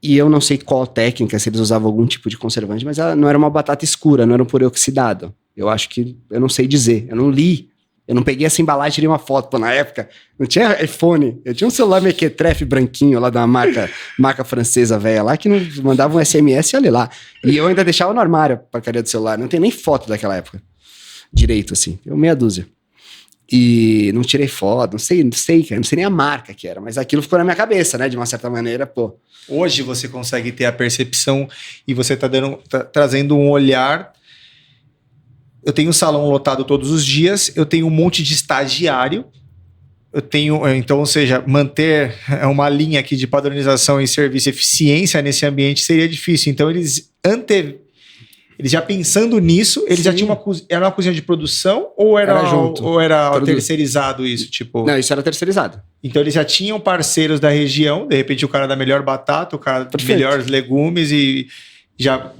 S2: E eu não sei qual técnica, se eles usavam algum tipo de conservante, mas ela não era uma batata escura, não era um purê oxidado. Eu acho que, eu não sei dizer, eu não li. Eu não peguei essa embalagem e tirei uma foto. Pô, na época, não tinha iPhone. Eu tinha um celular mequetrefe branquinho lá da marca francesa velha lá, que não mandava um SMS e olha lá. E eu ainda deixava no armário a porcaria do celular. Não tem nem foto daquela época. Direito, assim. Eu meia dúzia. E não tirei foto, não sei, cara. Não sei nem a marca que era. Mas aquilo ficou na minha cabeça, né? De uma certa maneira, pô.
S1: Hoje você consegue ter a percepção e você tá trazendo um olhar. Eu tenho um salão lotado todos os dias, eu tenho um monte de estagiário, então, ou seja, manter uma linha aqui de padronização e serviço e eficiência nesse ambiente seria difícil. Então, eles já pensando nisso, eles já tinham era uma cozinha de produção ou era junto? Ou era terceirizado isso? Tipo...
S2: Não, isso era terceirizado.
S1: Então, eles já tinham parceiros da região, de repente o cara da melhor batata, o cara dos melhores legumes e já...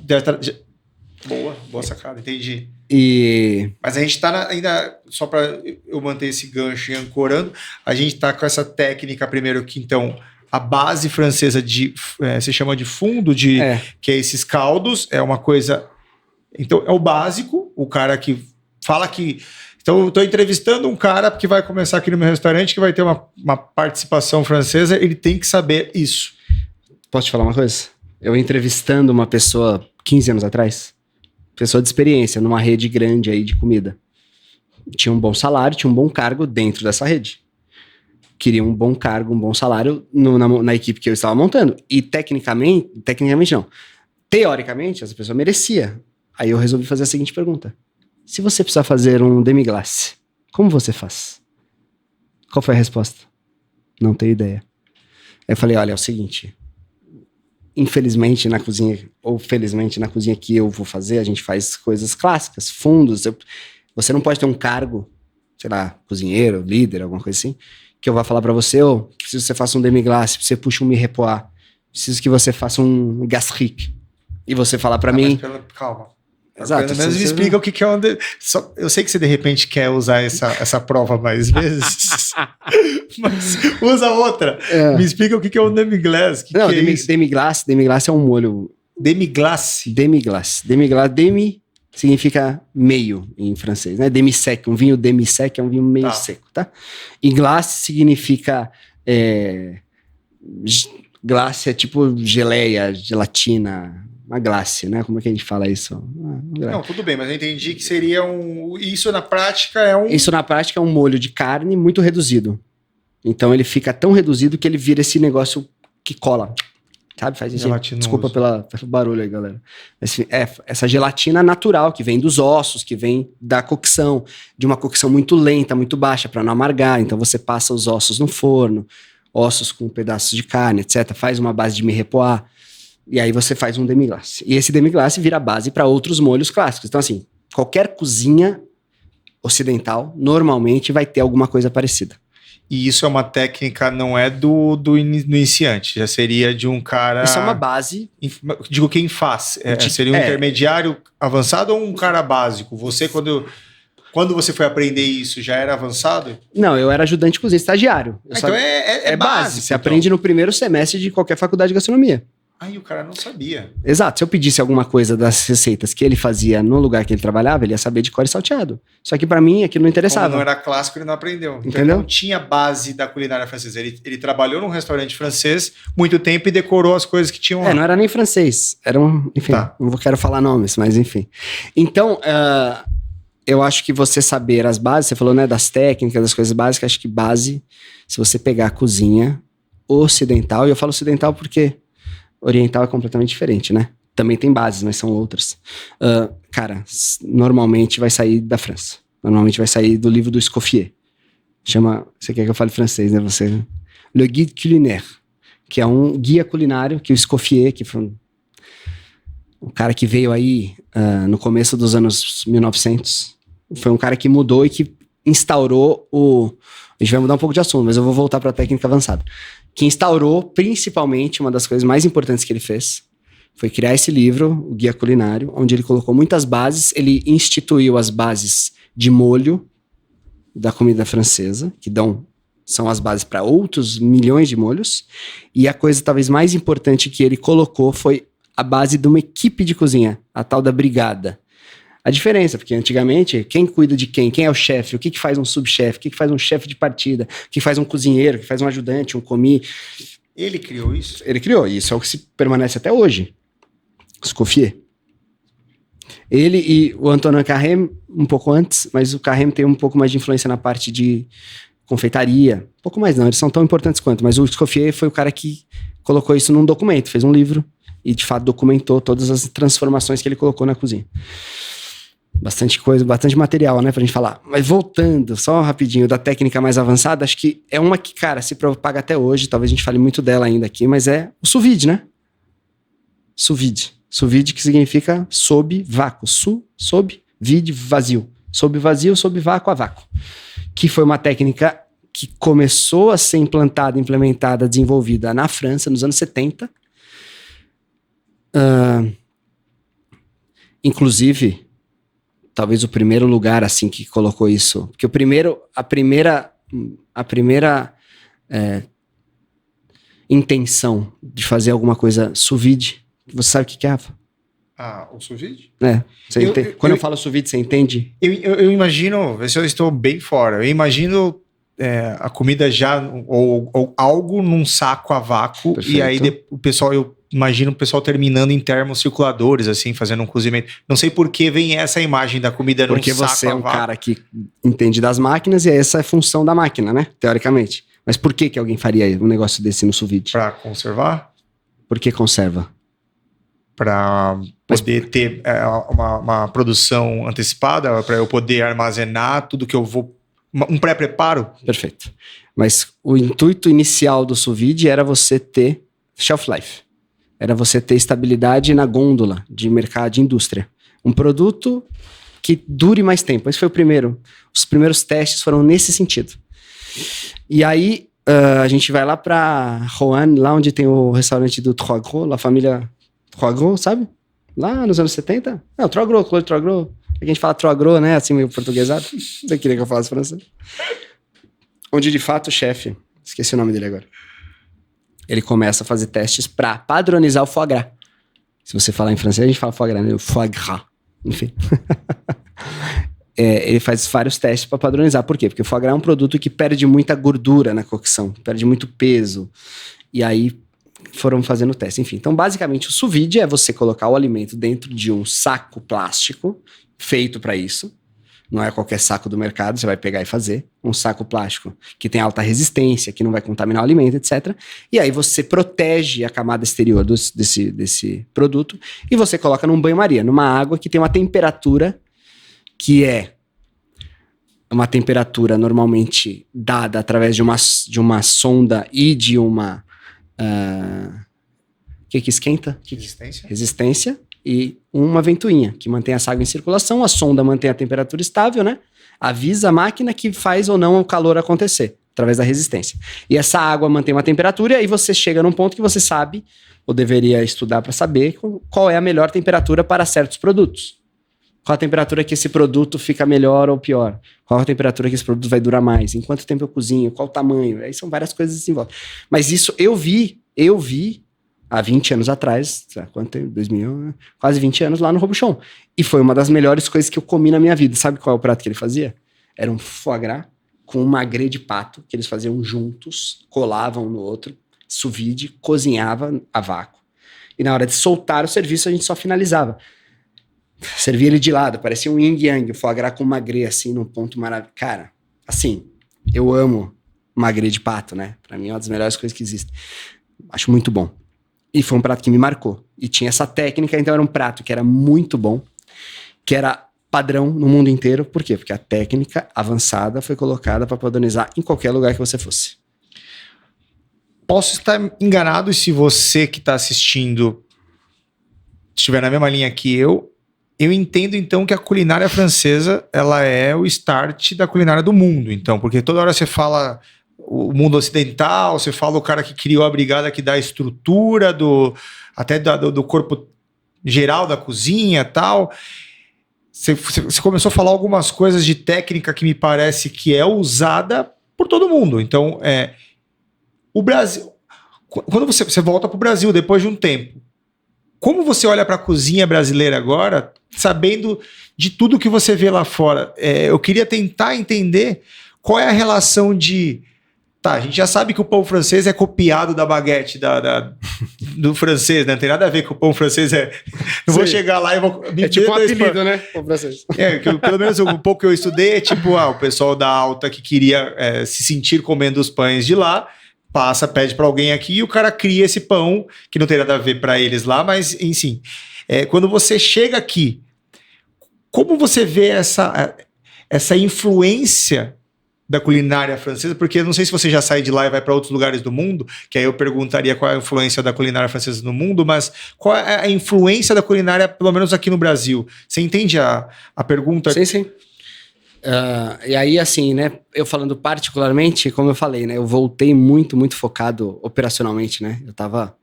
S1: Boa sacada, entendi. Mas a gente tá ainda, só para eu manter esse gancho e ancorando, a gente tá com essa técnica primeiro que, então, a base francesa se chama de fundo, que é esses caldos, é uma coisa... Então, é o básico, o cara que fala que... Então, eu estou entrevistando um cara que vai começar aqui no meu restaurante, que vai ter uma participação francesa, ele tem que saber isso.
S2: Posso te falar uma coisa? Eu entrevistando uma pessoa 15 anos atrás... Pessoa de experiência, numa rede grande aí de comida. Tinha um bom salário, tinha um bom cargo dentro dessa rede. Queria um bom cargo, um bom salário na equipe que eu estava montando. E tecnicamente não. Teoricamente, essa pessoa merecia. Aí eu resolvi fazer a seguinte pergunta. Se você precisar fazer um demi-glace, como você faz? Qual foi a resposta? Não tenho ideia. Aí eu falei, olha, é o seguinte... Infelizmente na cozinha, ou felizmente na cozinha que eu vou fazer, a gente faz coisas clássicas, fundos. Você não pode ter um cargo, sei lá, cozinheiro, líder, alguma coisa assim, que eu vá falar pra você, preciso que você faça um demi-glace, você puxa um mirepoix, preciso que você faça um gastrique. E você falar pra mim...
S1: Calma.
S2: Exato.
S1: Pelo menos me explica o que é um... Eu sei que você de repente quer usar essa prova mais vezes, mas usa outra. Me explica o que é um demi-glace.
S2: Não, demi-glace é um molho...
S1: Demi-glace?
S2: Demi-glace. Demi significa meio em francês, né? Demi-sec, um vinho demi-sec é um vinho meio seco, tá? E glace significa... Glace é tipo geleia, gelatina... Uma glace, né? Como é que a gente fala isso?
S1: Não, tudo bem, mas eu entendi que seria Isso na prática é um...
S2: Isso na prática é um molho de carne muito reduzido. Então ele fica tão reduzido que ele vira esse negócio que cola. Sabe? Faz isso. Desculpa pelo barulho aí, galera. Essa gelatina natural que vem dos ossos, que vem da cocção, de uma cocção muito lenta, muito baixa, para não amargar. Então você passa os ossos no forno, ossos com pedaços de carne, etc. Faz uma base de mirepoix. E aí você faz um demi-glace. E esse demi-glace vira base para outros molhos clássicos. Então, assim, qualquer cozinha ocidental normalmente vai ter alguma coisa parecida.
S1: E isso é uma técnica, não é do iniciante, já seria de um cara...
S2: Isso é uma base...
S1: Digo, quem faz? Seria um intermediário avançado ou um cara básico? Você, quando você foi aprender isso, já era avançado?
S2: Não, eu era ajudante de cozinha, estagiário.
S1: Então é base.
S2: Você aprende no primeiro semestre de qualquer faculdade de gastronomia.
S1: Aí o cara não sabia.
S2: Exato. Se eu pedisse alguma coisa das receitas que ele fazia no lugar que ele trabalhava, ele ia saber de cor e salteado. Só que pra mim aquilo não interessava.
S1: Como não era clássico, ele não aprendeu. Então
S2: Entendeu?
S1: Ele não tinha base da culinária francesa. Ele trabalhou num restaurante francês muito tempo e decorou as coisas que tinham lá.
S2: Não era nem francês. Enfim, não quero falar nomes, mas enfim. Então, eu acho que você saber as bases, você falou, né, das técnicas, das coisas básicas, acho que base, se você pegar a cozinha ocidental, e eu falo ocidental porque... Oriental é completamente diferente, né? Também tem bases, mas são outras. Cara, normalmente vai sair da França. Normalmente vai sair do livro do Escoffier. Você quer que eu fale francês, né? Le Guide Culinaire, que é um guia culinário que o Escoffier, que foi um cara que veio aí no começo dos anos 1900, foi um cara que mudou e que instaurou A gente vai mudar um pouco de assunto, mas eu vou voltar para a técnica avançada. Que instaurou, principalmente, uma das coisas mais importantes que ele fez foi criar esse livro, o Guia Culinário, onde ele colocou muitas bases. Ele instituiu as bases de molho da comida francesa, que dão são as bases para outros milhões de molhos. E a coisa talvez mais importante que ele colocou foi a base de uma equipe de cozinha, a tal da brigada. A diferença, porque antigamente, quem cuida de quem? Quem é o chefe? O que faz um subchefe? O que faz um chefe de partida? O que faz um cozinheiro? O que faz um ajudante, um commis?
S1: Ele criou isso?
S2: Ele criou, e isso é o que se permanece até hoje. Escoffier. Ele e o Antonin Carême, um pouco antes, mas o Carême tem um pouco mais de influência na parte de confeitaria. Um pouco mais não, eles são tão importantes quanto, mas o Escoffier foi o cara que colocou isso num documento, fez um livro e de fato documentou todas as transformações que ele colocou na cozinha. Bastante coisa, bastante material, né, pra gente falar. Mas voltando, só rapidinho, da técnica mais avançada, acho que é uma que, cara, se propaga até hoje, talvez a gente fale muito dela ainda aqui, mas é o sous vide, né? Sous vide. Sous vide que significa sob vácuo. Sob, vide, vazio. Sob vazio, sob vácuo a vácuo. Que foi uma técnica que começou a ser implementada, desenvolvida na França nos anos 70. Inclusive, talvez o primeiro lugar assim que colocou isso. Porque a primeira intenção de fazer alguma coisa sous vide, você sabe o que é, Rafa?
S1: O sous vide?
S2: Quando eu falo sous vide, você entende?
S1: Eu imagino, vê se eu estou bem fora, eu imagino a comida já, ou algo num saco a vácuo. Perfeito. E aí o pessoal, eu imagino o pessoal terminando em termocirculadores, assim, fazendo um cozimento. Não sei por que vem essa imagem da comida num saco a vácuo. Porque você é um cara que entende das máquinas e essa é a função da máquina, né? Teoricamente. Mas por que alguém faria um negócio desse no sous vide? Para conservar?
S2: Por que conserva?
S1: Para poder ter uma produção antecipada, para eu poder armazenar tudo que eu vou... Um pré-preparo?
S2: Perfeito. Mas o intuito inicial do sous vide era você ter shelf life. Era você ter estabilidade na gôndola de mercado, de indústria. Um produto que dure mais tempo. Esse foi o primeiro. Os primeiros testes foram nesse sentido. E aí, a gente vai lá para Roanne, lá onde tem o restaurante do Trois Gros, a família Trois Gros, sabe? Lá nos anos 70. Não, Trois Gros, Claude Trois Gros. A gente fala Trois Gros, né? Assim, meio portuguesado. Você queria que eu falasse francês? Onde, de fato, o chefe, esqueci o nome dele agora, ele começa a fazer testes para padronizar o foie gras. Se você falar em francês, a gente fala foie gras, né? O foie gras. Enfim. Ele faz vários testes para padronizar. Por quê? Porque o foie gras é um produto que perde muita gordura na cocção, perde muito peso. E aí foram fazendo teste. Enfim, então basicamente o sous vide é você colocar o alimento dentro de um saco plástico feito para isso. Não é qualquer saco do mercado, você vai pegar e fazer. Um saco plástico que tem alta resistência, que não vai contaminar o alimento, etc. E aí você protege a camada exterior desse produto e você coloca num banho-maria, numa água que tem uma temperatura que é uma temperatura normalmente dada através de uma sonda e de uma... que esquenta? Resistência. E uma ventoinha, que mantém essa água em circulação. A sonda mantém a temperatura estável, né? Avisa a máquina que faz ou não o calor acontecer, através da resistência. E essa água mantém uma temperatura e aí você chega num ponto que você sabe, ou deveria estudar para saber, qual é a melhor temperatura para certos produtos. Qual a temperatura que esse produto fica melhor ou pior? Qual a temperatura que esse produto vai durar mais? Em quanto tempo eu cozinho? Qual o tamanho? Aí são várias coisas que se envolvem. Mas isso eu vi há 20 anos atrás, quanto tempo? 2000, quase 20 anos lá no Robuchon. E foi uma das melhores coisas que eu comi na minha vida. Sabe qual é o prato que ele fazia? Era um foie gras com um magret de pato, que eles faziam juntos, colavam um no outro, sous vide, cozinhava a vácuo. E na hora de soltar o serviço, a gente só finalizava. Servia ele de lado, parecia um yin yang, o foie gras com magret, assim, num ponto maravilhoso. Cara, assim, eu amo magret de pato, né? Pra mim é uma das melhores coisas que existem. Acho muito bom. E foi um prato que me marcou. E tinha essa técnica, então era um prato que era muito bom, que era padrão no mundo inteiro. Por quê? Porque a técnica avançada foi colocada para padronizar em qualquer lugar que você fosse.
S1: Posso estar enganado, e se você que está assistindo estiver na mesma linha que eu entendo então que a culinária francesa ela é o start da culinária do mundo. Então, porque toda hora você fala... o mundo ocidental, você fala o cara que criou a brigada que dá a estrutura do corpo geral da cozinha e tal. Você começou a falar algumas coisas de técnica que me parece que é usada por todo mundo. Então, o Brasil... Quando você volta para o Brasil depois de um tempo, como você olha para a cozinha brasileira agora, sabendo de tudo que você vê lá fora? Eu queria tentar entender qual é a relação de... Tá, a gente já sabe que o pão francês é copiado da baguete do francês, né? Não tem nada a ver com o pão francês. Não vou chegar lá e vou...
S2: É tipo um apelido, né? Pão francês.
S1: Pelo menos um pouco que eu estudei, é tipo, o pessoal da alta que queria se sentir comendo os pães de lá, pede para alguém aqui e o cara cria esse pão, que não tem nada a ver para eles lá, mas, enfim. Quando você chega aqui, como você vê essa influência da culinária francesa? Porque eu não sei se você já sai de lá e vai para outros lugares do mundo, que aí eu perguntaria qual é a influência da culinária francesa no mundo, mas qual é a influência da culinária, pelo menos aqui no Brasil? Você entende a pergunta?
S2: Sim. E aí, assim, né, eu falando particularmente, como eu falei, né, eu voltei muito, muito focado operacionalmente, né, eu tava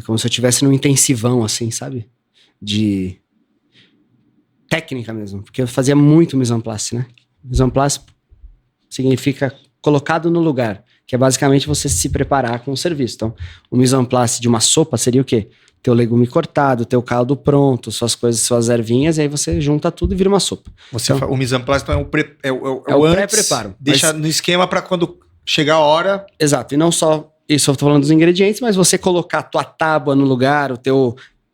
S2: como se eu estivesse num intensivão, assim, sabe, de técnica mesmo, porque eu fazia muito mise en place, né, mise en place significa colocado no lugar, que é basicamente você se preparar com o serviço. Então, o mise en place de uma sopa seria o quê? Teu legume cortado, teu caldo pronto, suas coisas, suas ervinhas, e aí você junta tudo e vira uma sopa.
S1: Então, o mise en place então é o
S2: pré-preparo.
S1: Deixa no esquema para quando chegar a hora...
S2: Exato, e não só isso, eu tô falando dos ingredientes, mas você colocar a tua tábua no lugar,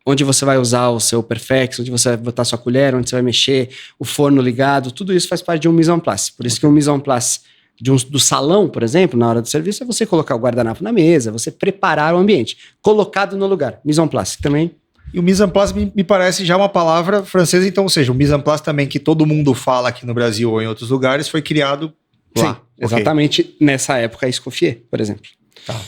S2: onde você vai usar o seu perfex, onde você vai botar sua colher, onde você vai mexer, o forno ligado, tudo isso faz parte de um mise en place. Por isso que um mise en place do salão, por exemplo, na hora do serviço, é você colocar o guardanapo na mesa, você preparar o ambiente, colocado no lugar. Mise en place também.
S1: E o mise en place me parece já uma palavra francesa, então, ou seja, o mise en place também que todo mundo fala aqui no Brasil ou em outros lugares foi criado lá.
S2: Sim, exatamente nessa época, a Escoffier, por exemplo.
S1: Tá.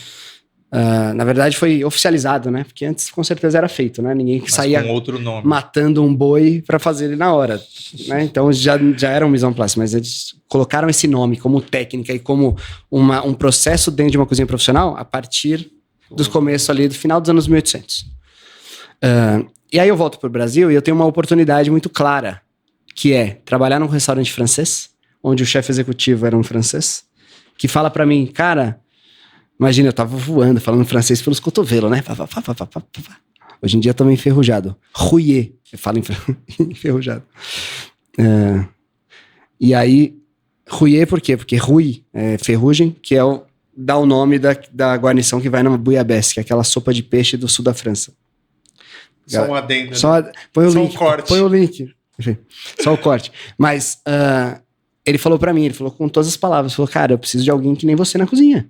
S2: Na verdade foi oficializado, né? Porque antes com certeza era feito, né? Ninguém que saía
S1: com outro nome,
S2: matando um boi para fazer ele na hora, né? Então já era um mise en place, mas eles colocaram esse nome como técnica e como um processo dentro de uma cozinha profissional a partir dos começos ali do final dos anos 1800. E aí eu volto pro Brasil e eu tenho uma oportunidade muito clara, que é trabalhar num restaurante francês, onde o chefe executivo era um francês, que fala para mim, cara... Imagina, eu tava voando, falando francês pelos cotovelos, né? Hoje em dia eu tô meio enferrujado. Rouillé, eu falo enferrujado. E aí, rouillé por quê? Porque rouille é ferrugem, que dá o nome da guarnição que vai na bouillabaisse, que é aquela sopa de peixe do sul da França.
S1: Só um adendo.
S2: Põe o link.
S1: Um corte.
S2: Põe o link. Enfim, só o corte. Mas ele falou pra mim, ele falou com todas as palavras, falou, cara, eu preciso de alguém que nem você na cozinha.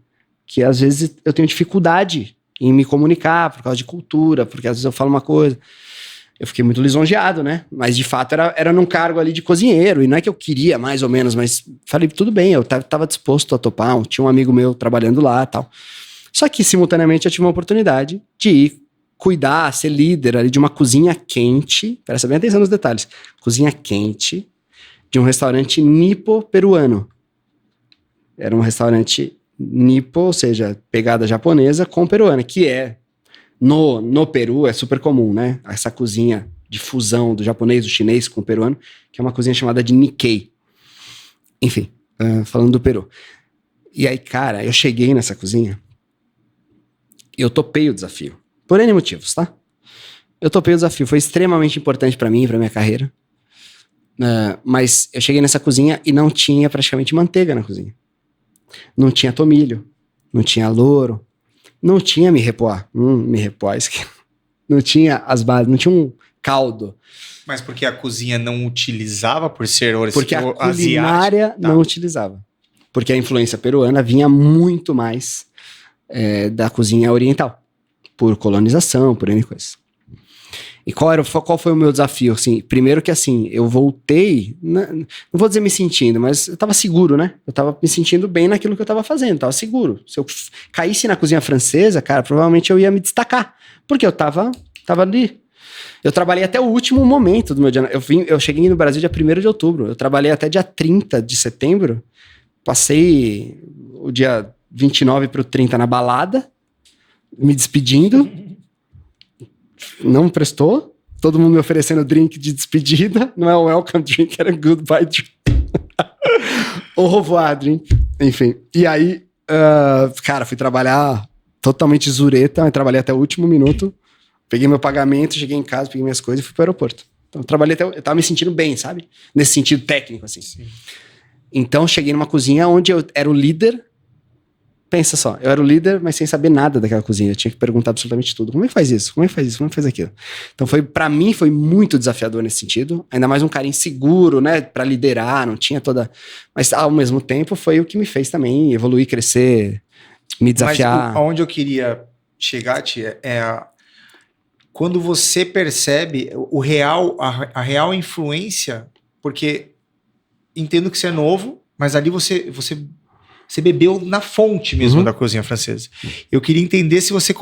S2: Que às vezes eu tenho dificuldade em me comunicar por causa de cultura, porque às vezes eu falo uma coisa. Eu fiquei muito lisonjeado, né? Mas de fato era num cargo ali de cozinheiro, e não é que eu queria mais ou menos, mas falei, tudo bem, eu tava disposto a topar, tinha um amigo meu trabalhando lá e tal. Só que simultaneamente eu tive uma oportunidade de ir cuidar, ser líder ali de uma cozinha quente, presta bem atenção nos detalhes, cozinha quente de um restaurante nipo-peruano. Era um restaurante nipo, ou seja, pegada japonesa com peruana, que no Peru é super comum, né? Essa cozinha de fusão do japonês, do chinês com o peruano, que é uma cozinha chamada de Nikkei. Enfim, falando do Peru. E aí, cara, eu cheguei nessa cozinha e eu topei o desafio. Por N motivos, tá? Eu topei o desafio, foi extremamente importante pra mim, pra minha carreira. Mas eu cheguei nessa cozinha e não tinha praticamente manteiga na cozinha. Não tinha tomilho, não tinha louro, não tinha mirepoix, não tinha as bases, não tinha um caldo.
S1: Mas porque a cozinha não utilizava por ser
S2: porque a culinária não utilizava. Porque a influência peruana vinha muito mais da cozinha oriental, por colonização, por N coisas. E qual foi o meu desafio? Assim, primeiro que assim, eu voltei, não vou dizer me sentindo, mas eu tava seguro, né? Eu tava me sentindo bem naquilo que eu tava fazendo, tava seguro. Se eu caísse na cozinha francesa, cara, provavelmente eu ia me destacar, porque eu tava ali. Eu trabalhei até o último momento do meu dia. Eu cheguei no Brasil dia 1º de outubro, eu trabalhei até dia 30 de setembro, passei o dia 29 pro 30 na balada, me despedindo. Não prestou. Todo mundo me oferecendo drink de despedida. Não é o welcome drink, era goodbye drink. Au revoir, Adrien. Enfim. E aí, cara, fui trabalhar totalmente zureta, eu trabalhei até o último minuto, peguei meu pagamento, cheguei em casa, peguei minhas coisas e fui pro aeroporto. Então, eu tava me sentindo bem, sabe? Nesse sentido técnico, assim.
S1: Sim.
S2: Então, cheguei numa cozinha onde eu era o líder. Pensa só, eu era o líder, mas sem saber nada daquela cozinha. Eu tinha que perguntar absolutamente tudo. Como é que faz isso? Como é que faz isso? Como é que faz aquilo? Então, pra mim, foi muito desafiador nesse sentido. Ainda mais um cara inseguro, né? Pra liderar, não tinha toda... Mas, ao mesmo tempo, foi o que me fez também evoluir, crescer, me desafiar.
S1: Mas aonde eu queria chegar, Tia, quando você percebe a real influência, porque entendo que você é novo, mas ali você bebeu na fonte mesmo da cozinha francesa. Eu queria entender se você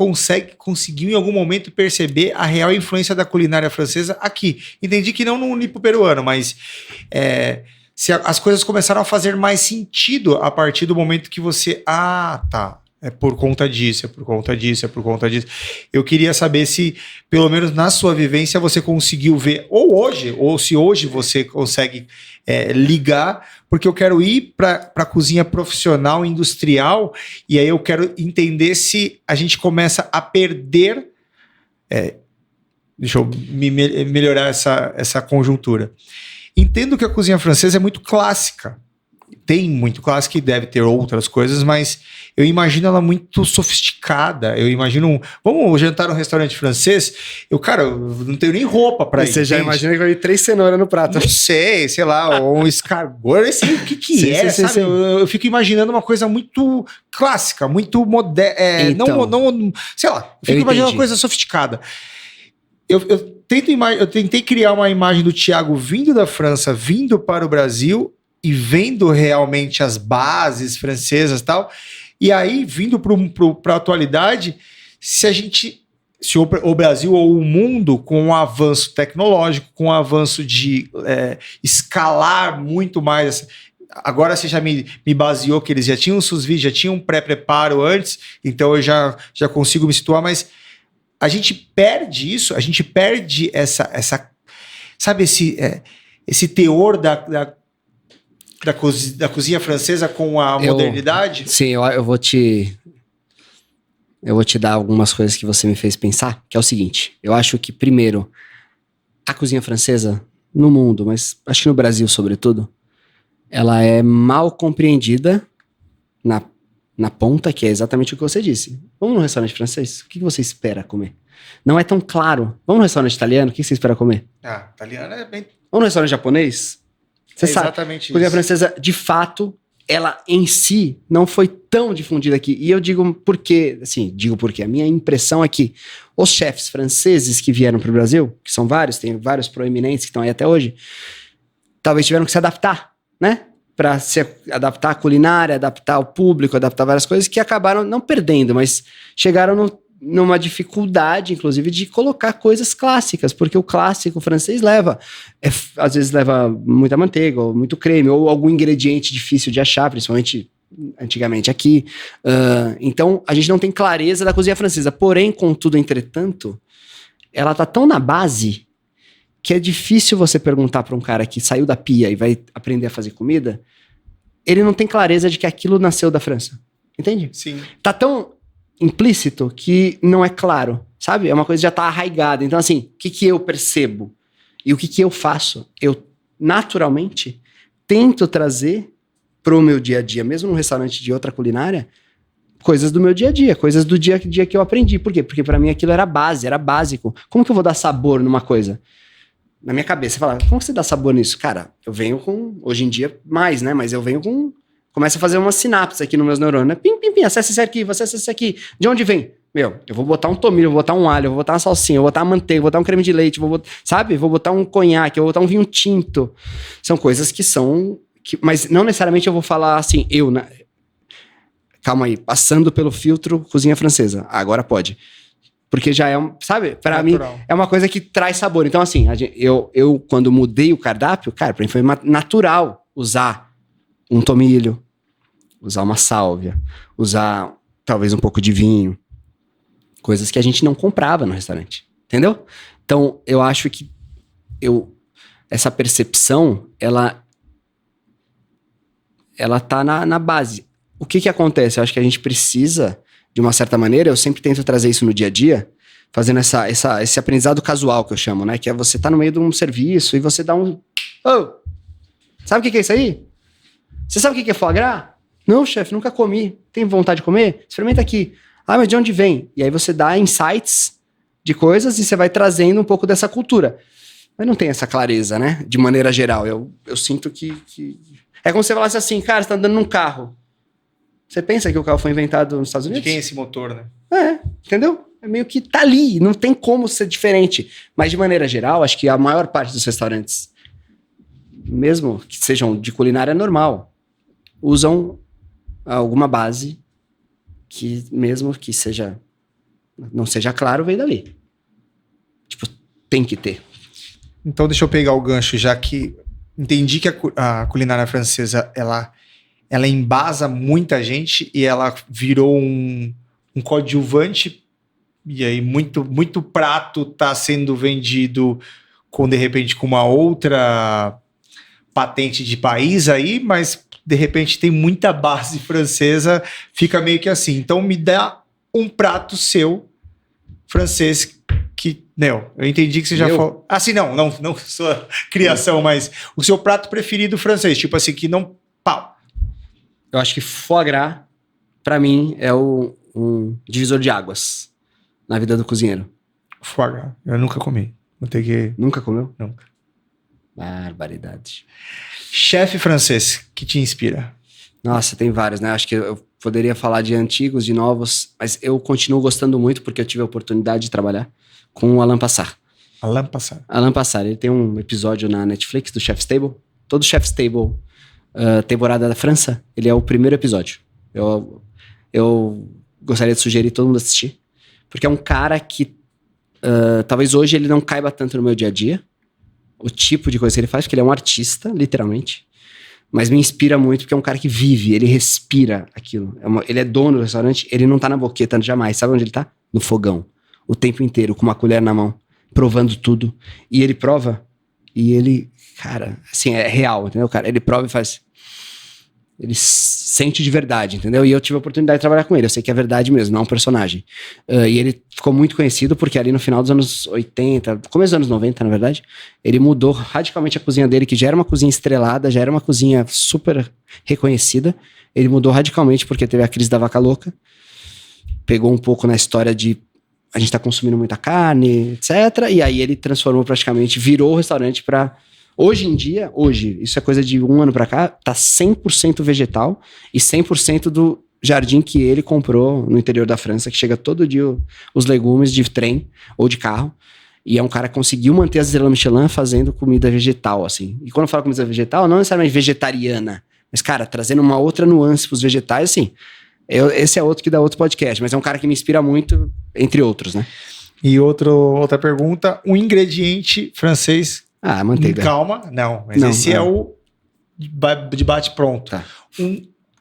S1: conseguiu em algum momento perceber a real influência da culinária francesa aqui. Entendi que não no nipo-peruano, mas se as coisas começaram a fazer mais sentido a partir do momento que você... Ah, tá. É por conta disso, é por conta disso, é por conta disso. Eu queria saber se, pelo menos na sua vivência, você conseguiu ver, ou se hoje você consegue ligar, porque eu quero ir para a cozinha profissional, industrial, e aí eu quero entender se a gente começa a perder... deixa eu melhorar essa conjuntura. Entendo que a cozinha francesa é muito clássica. Tem muito clássica e deve ter outras coisas, mas eu imagino ela muito sofisticada. Eu imagino... Vamos jantar num restaurante francês? Eu não tenho nem roupa pra ir.
S2: Você já imagina que vai vir 3 cenouras no prato.
S1: Não sei lá, ou um escargot, eu nem sei o que
S2: sim,
S1: é,
S2: sim,
S1: sabe?
S2: sim.
S1: Eu fico imaginando uma coisa muito clássica, muito moderna.
S2: Então,
S1: não, sei lá, eu fico imaginando uma coisa sofisticada. Eu tentei criar uma imagem do Thiago vindo da França, vindo para o Brasil e vendo realmente as bases francesas e tal, e aí vindo para a atualidade, se o Brasil ou o mundo, com o avanço tecnológico, com o avanço de escalar muito mais. Agora você já me baseou que eles já tinham sous vide, já tinham um pré-preparo antes, então eu já consigo me situar, mas a gente perde isso, a gente perde sabe, esse teor da cozinha francesa com a modernidade?
S2: Sim, eu vou te dar algumas coisas que você me fez pensar, que é o seguinte, eu acho que, primeiro, a cozinha francesa no mundo, mas acho que no Brasil, sobretudo, ela é mal compreendida na ponta, que é exatamente o que você disse. Vamos num restaurante francês? O que você espera comer? Não é tão claro. Vamos num restaurante italiano? O que você espera comer?
S1: Italiano é bem...
S2: Vamos num restaurante japonês? Você sabe,
S1: exatamente isso.
S2: A cozinha francesa, de fato, ela em si não foi tão difundida aqui. E eu digo porque, a minha impressão é que os chefes franceses que vieram para o Brasil, que são vários, tem vários proeminentes que estão aí até hoje, talvez tiveram que se adaptar, né? Para se adaptar à culinária, adaptar ao público, adaptar várias coisas que acabaram não perdendo, mas chegaram numa dificuldade, inclusive, de colocar coisas clássicas, porque o clássico francês às vezes leva muita manteiga, ou muito creme, ou algum ingrediente difícil de achar, principalmente antigamente aqui. Então, a gente não tem clareza da cozinha francesa. Porém, contudo, entretanto, ela tá tão na base que é difícil você perguntar para um cara que saiu da pia e vai aprender a fazer comida, ele não tem clareza de que aquilo nasceu da França. Entende?
S1: Sim.
S2: Tá tão implícito que não é claro, sabe? É uma coisa que já tá arraigada. Então, assim, o que eu percebo? E o que eu faço? Eu, naturalmente, tento trazer pro meu dia a dia, mesmo num restaurante de outra culinária, coisas do meu dia a dia, coisas do dia a dia que eu aprendi. Por quê? Porque para mim aquilo era base, era básico. Como que eu vou dar sabor numa coisa? Na minha cabeça, você fala, como que você dá sabor nisso? Cara, eu venho com, hoje em dia mais, né? Mas eu venho com, começa a fazer uma sinapse aqui nos meus neurônios, né? Pim, pim, pim, acessa esse aqui, você acessa esse aqui. De onde vem? Eu vou botar um tomilho, eu vou botar um alho, eu vou botar uma salsinha, eu vou botar uma manteiga, eu vou botar um creme de leite, sabe? Vou botar um conhaque, eu vou botar um vinho tinto. São coisas que são... mas não necessariamente eu vou falar assim, né? Calma aí, passando pelo filtro cozinha francesa. Agora pode. Porque já é, sabe? Pra mim, é uma coisa que traz sabor. Então, assim, eu quando mudei o cardápio, cara, pra mim foi natural usar um tomilho, usar uma sálvia, usar talvez um pouco de vinho. Coisas que a gente não comprava no restaurante. Entendeu? Então, eu acho que essa percepção, ela ela tá na base. O que acontece? Eu acho que a gente precisa, de uma certa maneira, eu sempre tento trazer isso no dia a dia, fazendo esse aprendizado casual que eu chamo, né? Que é você tá no meio de um serviço e você dá um... Ô, sabe o que é isso aí? Você sabe o que é foie gras? Não, chefe, nunca comi. Tem vontade de comer? Experimenta aqui. Ah, mas de onde vem? E aí você dá insights de coisas e você vai trazendo um pouco dessa cultura. Mas não tem essa clareza, né? De maneira geral. Eu sinto que... É como se você falasse assim, cara, você tá andando num carro. Você pensa que o carro foi inventado nos Estados Unidos?
S1: De quem é esse motor, né?
S2: Entendeu? É meio que tá ali, não tem como ser diferente. Mas de maneira geral, acho que a maior parte dos restaurantes, mesmo que sejam de culinária normal, usam alguma base que, mesmo que não seja claro, vem dali. Tipo, tem que ter.
S1: Então deixa eu pegar o gancho, já que entendi que a culinária francesa, ela embasa muita gente e ela virou um coadjuvante, e aí muito prato está sendo vendido de repente com uma outra patente de país aí, mas de repente tem muita base francesa, fica meio que assim. Então me dá um prato seu francês que, eu entendi que você já falou. Assim, não sua criação, mas o seu prato preferido francês, tipo assim, que não... Pau.
S2: Eu acho que foie gras, pra mim, é um divisor de águas na vida do cozinheiro.
S1: Foie gras, eu nunca comi. Vou ter que...
S2: Nunca comeu?
S1: Nunca.
S2: Barbaridade.
S1: Chefe francês que te inspira?
S2: Nossa, tem vários, né? Acho que eu poderia falar de antigos, de novos, mas eu continuo gostando muito porque eu tive a oportunidade de trabalhar com o Alain Passard.
S1: Alain Passard.
S2: Alain Passard, ele tem um episódio na Netflix do Chef's Table. Todo Chef's Table, temporada da França, ele é o primeiro episódio. Eu gostaria de sugerir todo mundo assistir, porque é um cara que talvez hoje ele não caiba tanto no meu dia a dia, o tipo de coisa que ele faz, porque ele é um artista, literalmente, mas me inspira muito porque é um cara que vive, ele respira aquilo. Ele é dono do restaurante, ele não tá na boqueta jamais. Sabe onde ele tá? No fogão. O tempo inteiro, com uma colher na mão, provando tudo. E ele prova, e ele, cara, assim, é real, entendeu, cara? Ele prova e faz... Ele sente de verdade, entendeu? E eu tive a oportunidade de trabalhar com ele. Eu sei que é verdade mesmo, não é um personagem. E ele ficou muito conhecido porque ali no final dos anos 80, começo dos anos 90, na verdade, ele mudou radicalmente a cozinha dele, que já era uma cozinha estrelada, já era uma cozinha super reconhecida. Ele mudou radicalmente porque teve a crise da vaca louca. Pegou um pouco na história de a gente tá consumindo muita carne, etc. E aí ele transformou praticamente, virou o restaurante para... Hoje em dia, isso é coisa de 1 ano pra cá, tá 100% vegetal e 100% do jardim que ele comprou no interior da França, que chega todo dia os legumes de trem ou de carro. E é um cara que conseguiu manter as estrelas Michelin fazendo comida vegetal, assim. E quando eu falo comida vegetal, não necessariamente vegetariana, mas, cara, trazendo uma outra nuance pros vegetais, assim. Esse é outro que dá outro podcast, mas é um cara que me inspira muito, entre outros, né?
S1: E outra pergunta, um ingrediente francês...
S2: manteiga.
S1: Calma, mas esse é o de bate-pronto.
S2: Tá.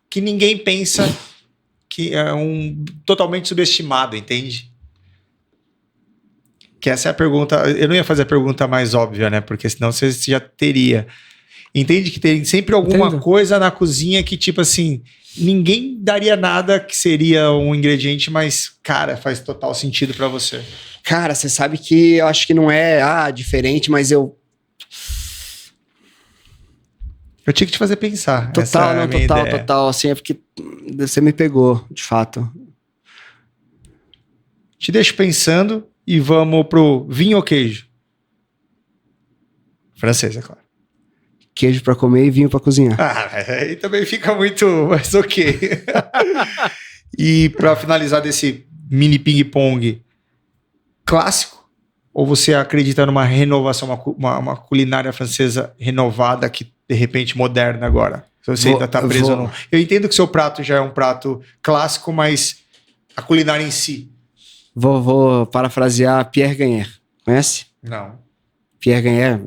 S1: Que ninguém pensa que é totalmente subestimado, entende? Que essa é a pergunta... Eu não ia fazer a pergunta mais óbvia, né? Porque senão você já teria. Entende que tem sempre alguma coisa na cozinha que, tipo assim, ninguém daria nada que seria um ingrediente, mas, cara, faz total sentido pra você.
S2: Cara, você sabe que eu acho que não é diferente, mas eu
S1: tinha que te fazer pensar.
S2: Total, assim, é porque você me pegou, de fato.
S1: Te deixo pensando e vamos pro vinho ou queijo? Francês, é claro.
S2: Queijo pra comer e vinho pra cozinhar.
S1: Aí também fica muito, mas ok. E pra finalizar desse mini ping-pong, clássico? Ou você acredita numa renovação, uma culinária francesa renovada que, de repente, moderna agora? Se você ainda está preso no... Eu entendo que seu prato já é um prato clássico, mas a culinária em si...
S2: Vou parafrasear Pierre Gagnaire. Conhece?
S1: Não.
S2: Pierre Gagnaire,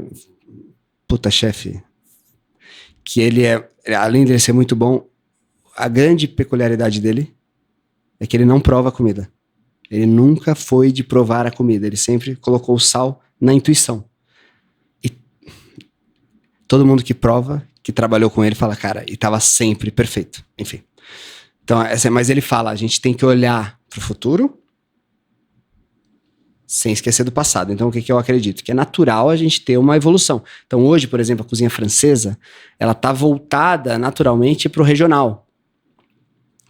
S2: puta chefe, que ele além de ser muito bom, a grande peculiaridade dele é que ele não prova a comida. Ele nunca foi de provar a comida, ele sempre colocou o sal na intuição. E Todo mundo que prova, que trabalhou com ele, fala, cara, e tava sempre perfeito. Enfim. Então, mas ele fala, a gente tem que olhar pro futuro sem esquecer do passado. Então, o que eu acredito? Que é natural a gente ter uma evolução. Então, hoje, por exemplo, a cozinha francesa, ela tá voltada naturalmente pro regional.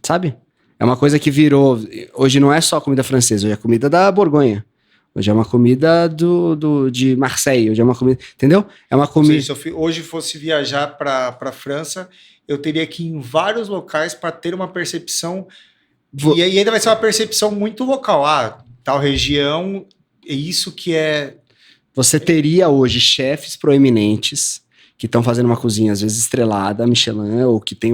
S2: Sabe? É uma coisa que virou... Hoje não é só comida francesa, hoje é comida da Borgonha. Hoje é uma comida de Marseille, hoje é uma comida... Entendeu? É uma comida...
S1: Se eu hoje fosse viajar para França, eu teria que ir em vários locais para ter uma percepção... E ainda vai ser uma percepção muito local. Ah, tal região, é isso que é...
S2: Você teria hoje chefes proeminentes que estão fazendo uma cozinha, às vezes estrelada, Michelin, ou que tem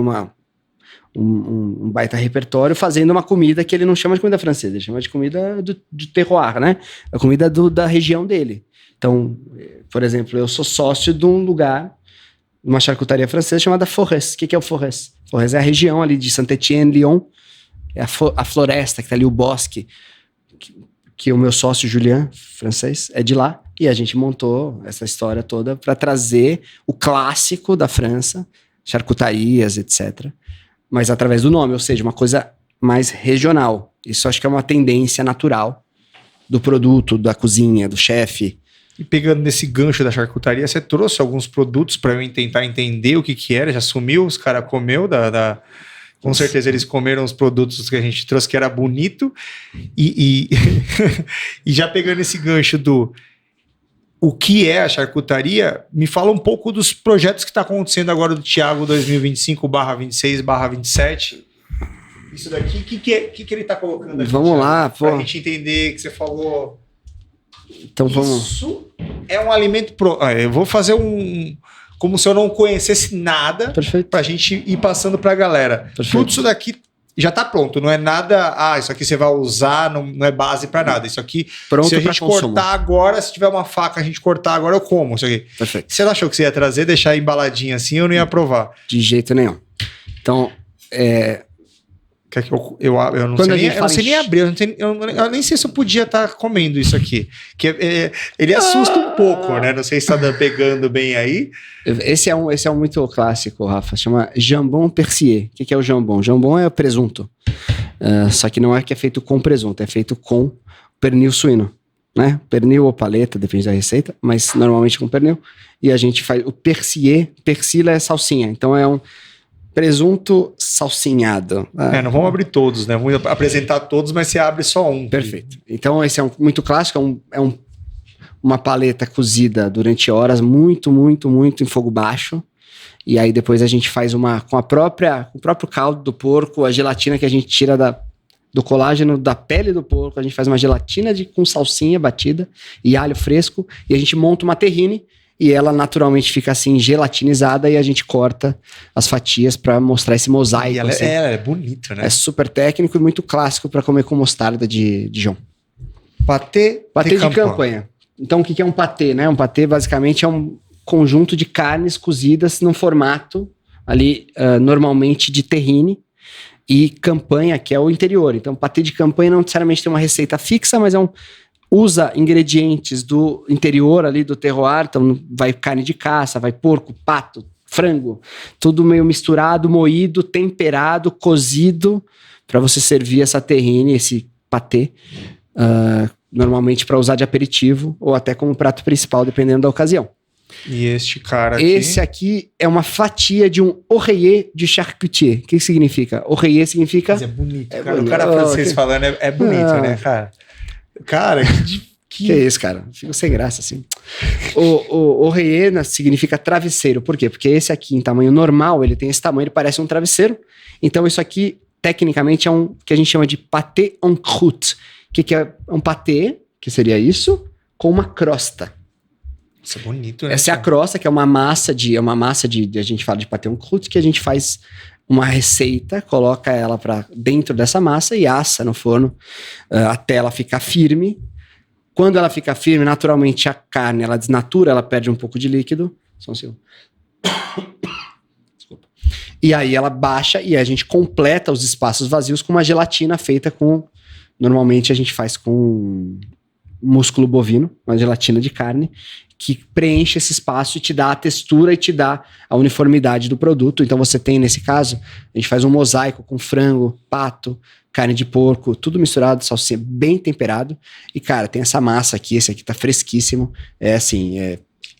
S2: um baita repertório, fazendo uma comida que ele não chama de comida francesa, ele chama de comida do terroir, né? A comida da região dele. Então, por exemplo, eu sou sócio de um lugar, uma charcutaria francesa chamada Forez. O que é o Forez? Forez é a região ali de Saint-Étienne, Lyon, é a floresta que tá ali, o bosque, que o meu sócio Julien, francês, é de lá, e a gente montou essa história toda para trazer o clássico da França, charcutarias, etc., mas através do nome, ou seja, uma coisa mais regional. Isso acho que é uma tendência natural do produto, da cozinha, do chefe.
S1: E pegando nesse gancho da charcutaria, você trouxe alguns produtos para eu tentar entender o que era, já sumiu, os caras comeu com certeza eles comeram os produtos que a gente trouxe, que era bonito, e já pegando esse gancho o que é a charcutaria, me fala um pouco dos projetos que está acontecendo agora do Thiago 2025/26/27. Isso daqui, o que ele está colocando aqui?
S2: Vamos lá, pô.
S1: Para a gente entender que você falou.
S2: Então vamos.
S1: Isso é um alimento. Eu vou fazer como se eu não conhecesse nada, para a gente ir passando para a galera.
S2: Perfeito.
S1: Tudo isso daqui já está pronto, não é nada. Isso aqui você vai usar, não é base para nada. Isso aqui,
S2: pronto,
S1: se a gente cortar agora, se tiver uma faca, a gente cortar agora, eu como isso aqui.
S2: Perfeito.
S1: Você achou que você ia trazer, deixar embaladinho assim, eu não ia provar?
S2: De jeito nenhum. Então,
S1: Quer que eu não sei nem, eu não sei nem abrir, eu nem sei se eu podia estar comendo isso aqui. Ele assusta um pouco, né? Não sei se está pegando bem aí.
S2: Esse é um muito clássico, Rafa. Chama jambon persier. O que é o jambon? Jambon é presunto. Só que não é que é feito com presunto, é feito com pernil suíno, né? Pernil ou paleta, depende da receita, mas normalmente com pernil. E a gente faz o persier. Persila é salsinha, então é um presunto salsinhado.
S1: Não vamos abrir todos, né? Vamos apresentar todos, mas você abre só um.
S2: Perfeito. Então esse é muito clássico, uma paleta cozida durante horas, muito, muito, muito em fogo baixo. E aí depois a gente faz com o próprio caldo do porco, a gelatina que a gente tira do colágeno da pele do porco, a gente faz uma gelatina com salsinha batida e alho fresco, e a gente monta uma terrine, e ela naturalmente fica assim gelatinizada, e a gente corta as fatias para mostrar esse mosaico.
S1: E ela
S2: assim.
S1: é bonito, né?
S2: É super técnico e muito clássico para comer com mostarda de Dijon.
S1: Patê
S2: de campanha. Então o que é um patê, né? Um patê basicamente é um conjunto de carnes cozidas num formato ali normalmente de terrine, e campanha, que é o interior. Então patê de campanha não necessariamente tem uma receita fixa, mas usa ingredientes do interior ali do terroir, então vai carne de caça, vai porco, pato, frango, tudo meio misturado, moído, temperado, cozido, para você servir essa terrine, esse patê, normalmente para usar de aperitivo ou até como prato principal, dependendo da ocasião.
S1: E este cara aqui?
S2: Esse aqui é uma fatia de um oreiller de charcutier. O que significa? Oreiller significa...
S1: Mas é bonito, cara. Bonito. O cara francês falando é bonito, né, cara? Cara,
S2: que é isso, cara? Fico sem graça, assim. O oreiller significa travesseiro. Por quê? Porque esse aqui, em tamanho normal, ele tem esse tamanho, ele parece um travesseiro. Então, isso aqui, tecnicamente, é que a gente chama de pâté en croûte. Que é um pâté, que seria isso, com uma crosta.
S1: Isso é bonito, né?
S2: Essa é a crosta, que é uma massa a gente fala de pâté en croûte, que a gente faz uma receita, coloca ela para dentro dessa massa e assa no forno até ela ficar firme. Quando ela fica firme, naturalmente a carne ela desnatura, ela perde um pouco de líquido. Só um segundo. Desculpa. E aí ela baixa e a gente completa os espaços vazios com uma gelatina feita com... Normalmente a gente faz com músculo bovino, uma gelatina de carne, que preenche esse espaço e te dá a textura e te dá a uniformidade do produto. Então você tem, nesse caso, a gente faz um mosaico com frango, pato, carne de porco, tudo misturado, salsinha bem temperado. E, cara, tem essa massa aqui, esse aqui tá fresquíssimo. É assim,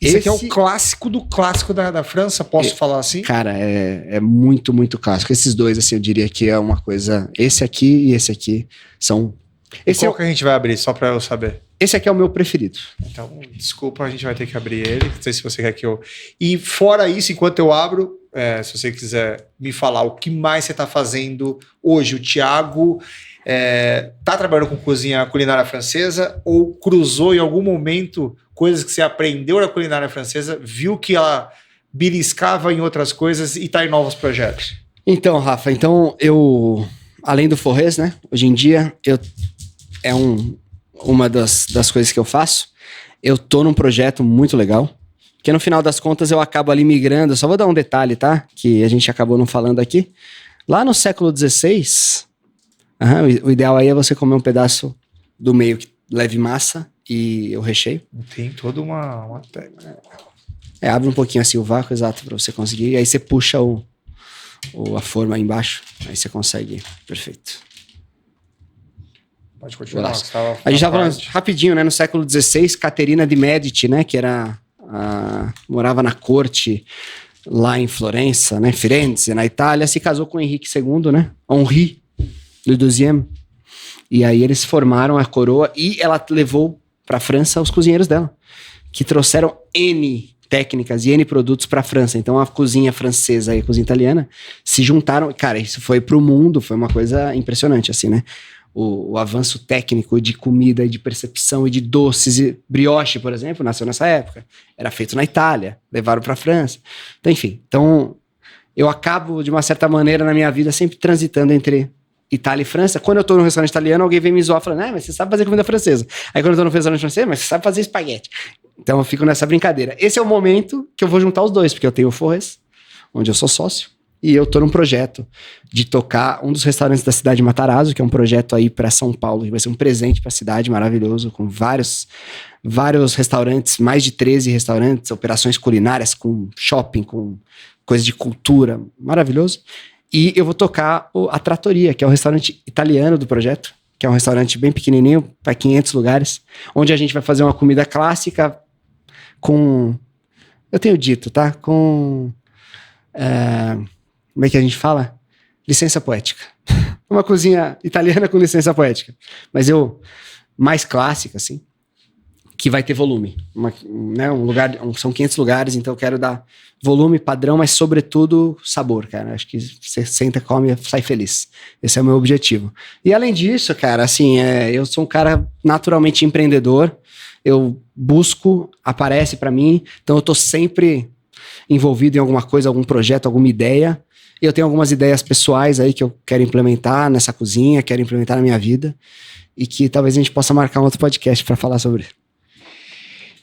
S1: Esse aqui é o clássico do clássico da França, posso falar assim?
S2: Cara, é muito, muito clássico. Esses dois, assim, eu diria que é uma coisa... Esse aqui e esse aqui são...
S1: Qual que a gente vai abrir, só pra eu saber?
S2: Esse aqui é o meu preferido.
S1: Então, desculpa, a gente vai ter que abrir ele. Não sei se você quer que eu... E fora isso, enquanto eu abro, se você quiser me falar o que mais você tá fazendo hoje. O Thiago tá trabalhando com cozinha culinária francesa ou cruzou em algum momento coisas que você aprendeu na culinária francesa, viu que ela beliscava em outras coisas e tá em novos projetos?
S2: Então, Rafa, eu... Além do Forrés, né? Hoje em dia, uma das coisas que eu faço. Eu tô num projeto muito legal, que no final das contas eu acabo ali migrando. Só vou dar um detalhe, tá? Que a gente acabou não falando aqui. Lá no século XVI, o ideal aí é você comer um pedaço do meio que leve massa e o recheio.
S1: Tem toda uma técnica.
S2: Abre um pouquinho assim o vácuo, exato, pra você conseguir. E aí você puxa a forma aí embaixo. Aí você consegue. Perfeito.
S1: Pode continuar.
S2: A gente estava falando rapidinho, né? No século XVI, Caterina de Medici, né? Que morava na corte lá em Florença, né? Firenze, na Itália, se casou com Henrique II, né? Henri le Deuxième. E aí eles formaram a coroa e ela levou para a França os cozinheiros dela, que trouxeram N técnicas e N produtos para a França. Então a cozinha francesa e a cozinha italiana se juntaram. Cara, isso foi pro mundo, foi uma coisa impressionante, assim, né? O avanço técnico de comida e de percepção e de doces. E brioche, por exemplo, nasceu nessa época. Era feito na Itália, levaram para a França. Então, enfim, eu acabo, de uma certa maneira, na minha vida, sempre transitando entre Itália e França. Quando eu tô no restaurante italiano, alguém vem me zoar falando, mas você sabe fazer comida francesa. Aí quando eu tô no restaurante francês, mas você sabe fazer espaguete. Então eu fico nessa brincadeira. Esse é o momento que eu vou juntar os dois, porque eu tenho o Forrés, onde eu sou sócio, e eu tô num projeto de tocar um dos restaurantes da cidade de Matarazzo, que é um projeto aí para São Paulo, que vai ser um presente para a cidade maravilhoso, com vários restaurantes, mais de 13 restaurantes, operações culinárias, com shopping, com coisa de cultura, maravilhoso. E eu vou tocar a Trattoria, que é o restaurante italiano do projeto, que é um restaurante bem pequenininho, para 500 lugares, onde a gente vai fazer uma comida clássica com... Eu tenho dito, tá? Com... como é que a gente fala? Licença poética. Uma cozinha italiana com licença poética. Mas mais clássica, assim, que vai ter volume. Um lugar, são 500 lugares, então eu quero dar volume, padrão, mas sobretudo sabor, cara. Acho que você senta, come, sai feliz. Esse é o meu objetivo. E além disso, cara, assim, eu sou um cara naturalmente empreendedor. Eu busco, aparece pra mim, então eu tô sempre envolvido em alguma coisa, algum projeto, alguma ideia. E eu tenho algumas ideias pessoais aí que eu quero implementar nessa cozinha, quero implementar na minha vida, e que talvez a gente possa marcar um outro podcast para falar sobre.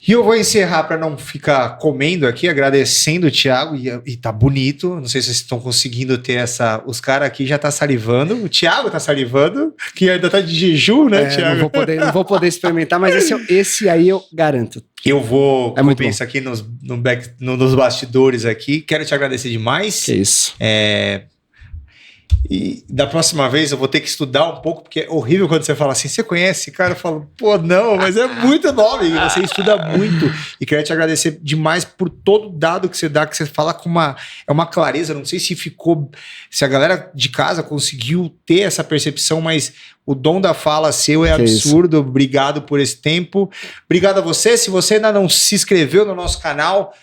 S1: E eu vou encerrar para não ficar comendo aqui, agradecendo o Thiago, e tá bonito, não sei se vocês estão conseguindo ter os caras aqui já tá salivando, o Thiago tá salivando, que ainda tá de jejum, né, Thiago?
S2: Não vou poder experimentar, mas esse aí eu garanto.
S1: Eu vou comer isso aqui nos bastidores aqui, quero te agradecer demais.
S2: Que isso.
S1: E da próxima vez eu vou ter que estudar um pouco, porque é horrível quando você fala assim, você conhece? Cara, eu falo, pô, não, mas é muito nome, e você estuda muito. E quero te agradecer demais por todo o dado que você dá, que você fala com uma clareza, não sei se a galera de casa conseguiu ter essa percepção, mas o dom da fala seu é absurdo. Obrigado por esse tempo. Obrigado a você. Se você ainda não se inscreveu no nosso canal,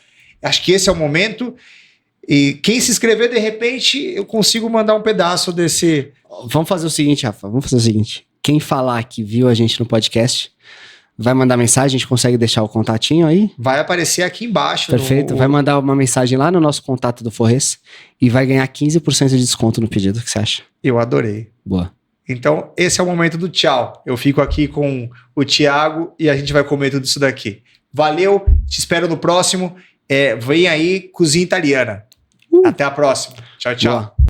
S1: acho que esse é o momento. E quem se inscrever, de repente, eu consigo mandar um pedaço desse...
S2: Vamos fazer o seguinte, Rafa. Quem falar que viu a gente no podcast, vai mandar mensagem, a gente consegue deixar o contatinho aí?
S1: Vai aparecer aqui embaixo.
S2: Perfeito. Vai mandar uma mensagem lá no nosso contato do Forrés e vai ganhar 15% de desconto no pedido. O que você acha?
S1: Eu adorei.
S2: Boa.
S1: Então, esse é o momento do tchau. Eu fico aqui com o Thiago e a gente vai comer tudo isso daqui. Valeu, te espero no próximo. Vem aí, cozinha italiana. Até a próxima. Tchau, tchau.
S2: Boa.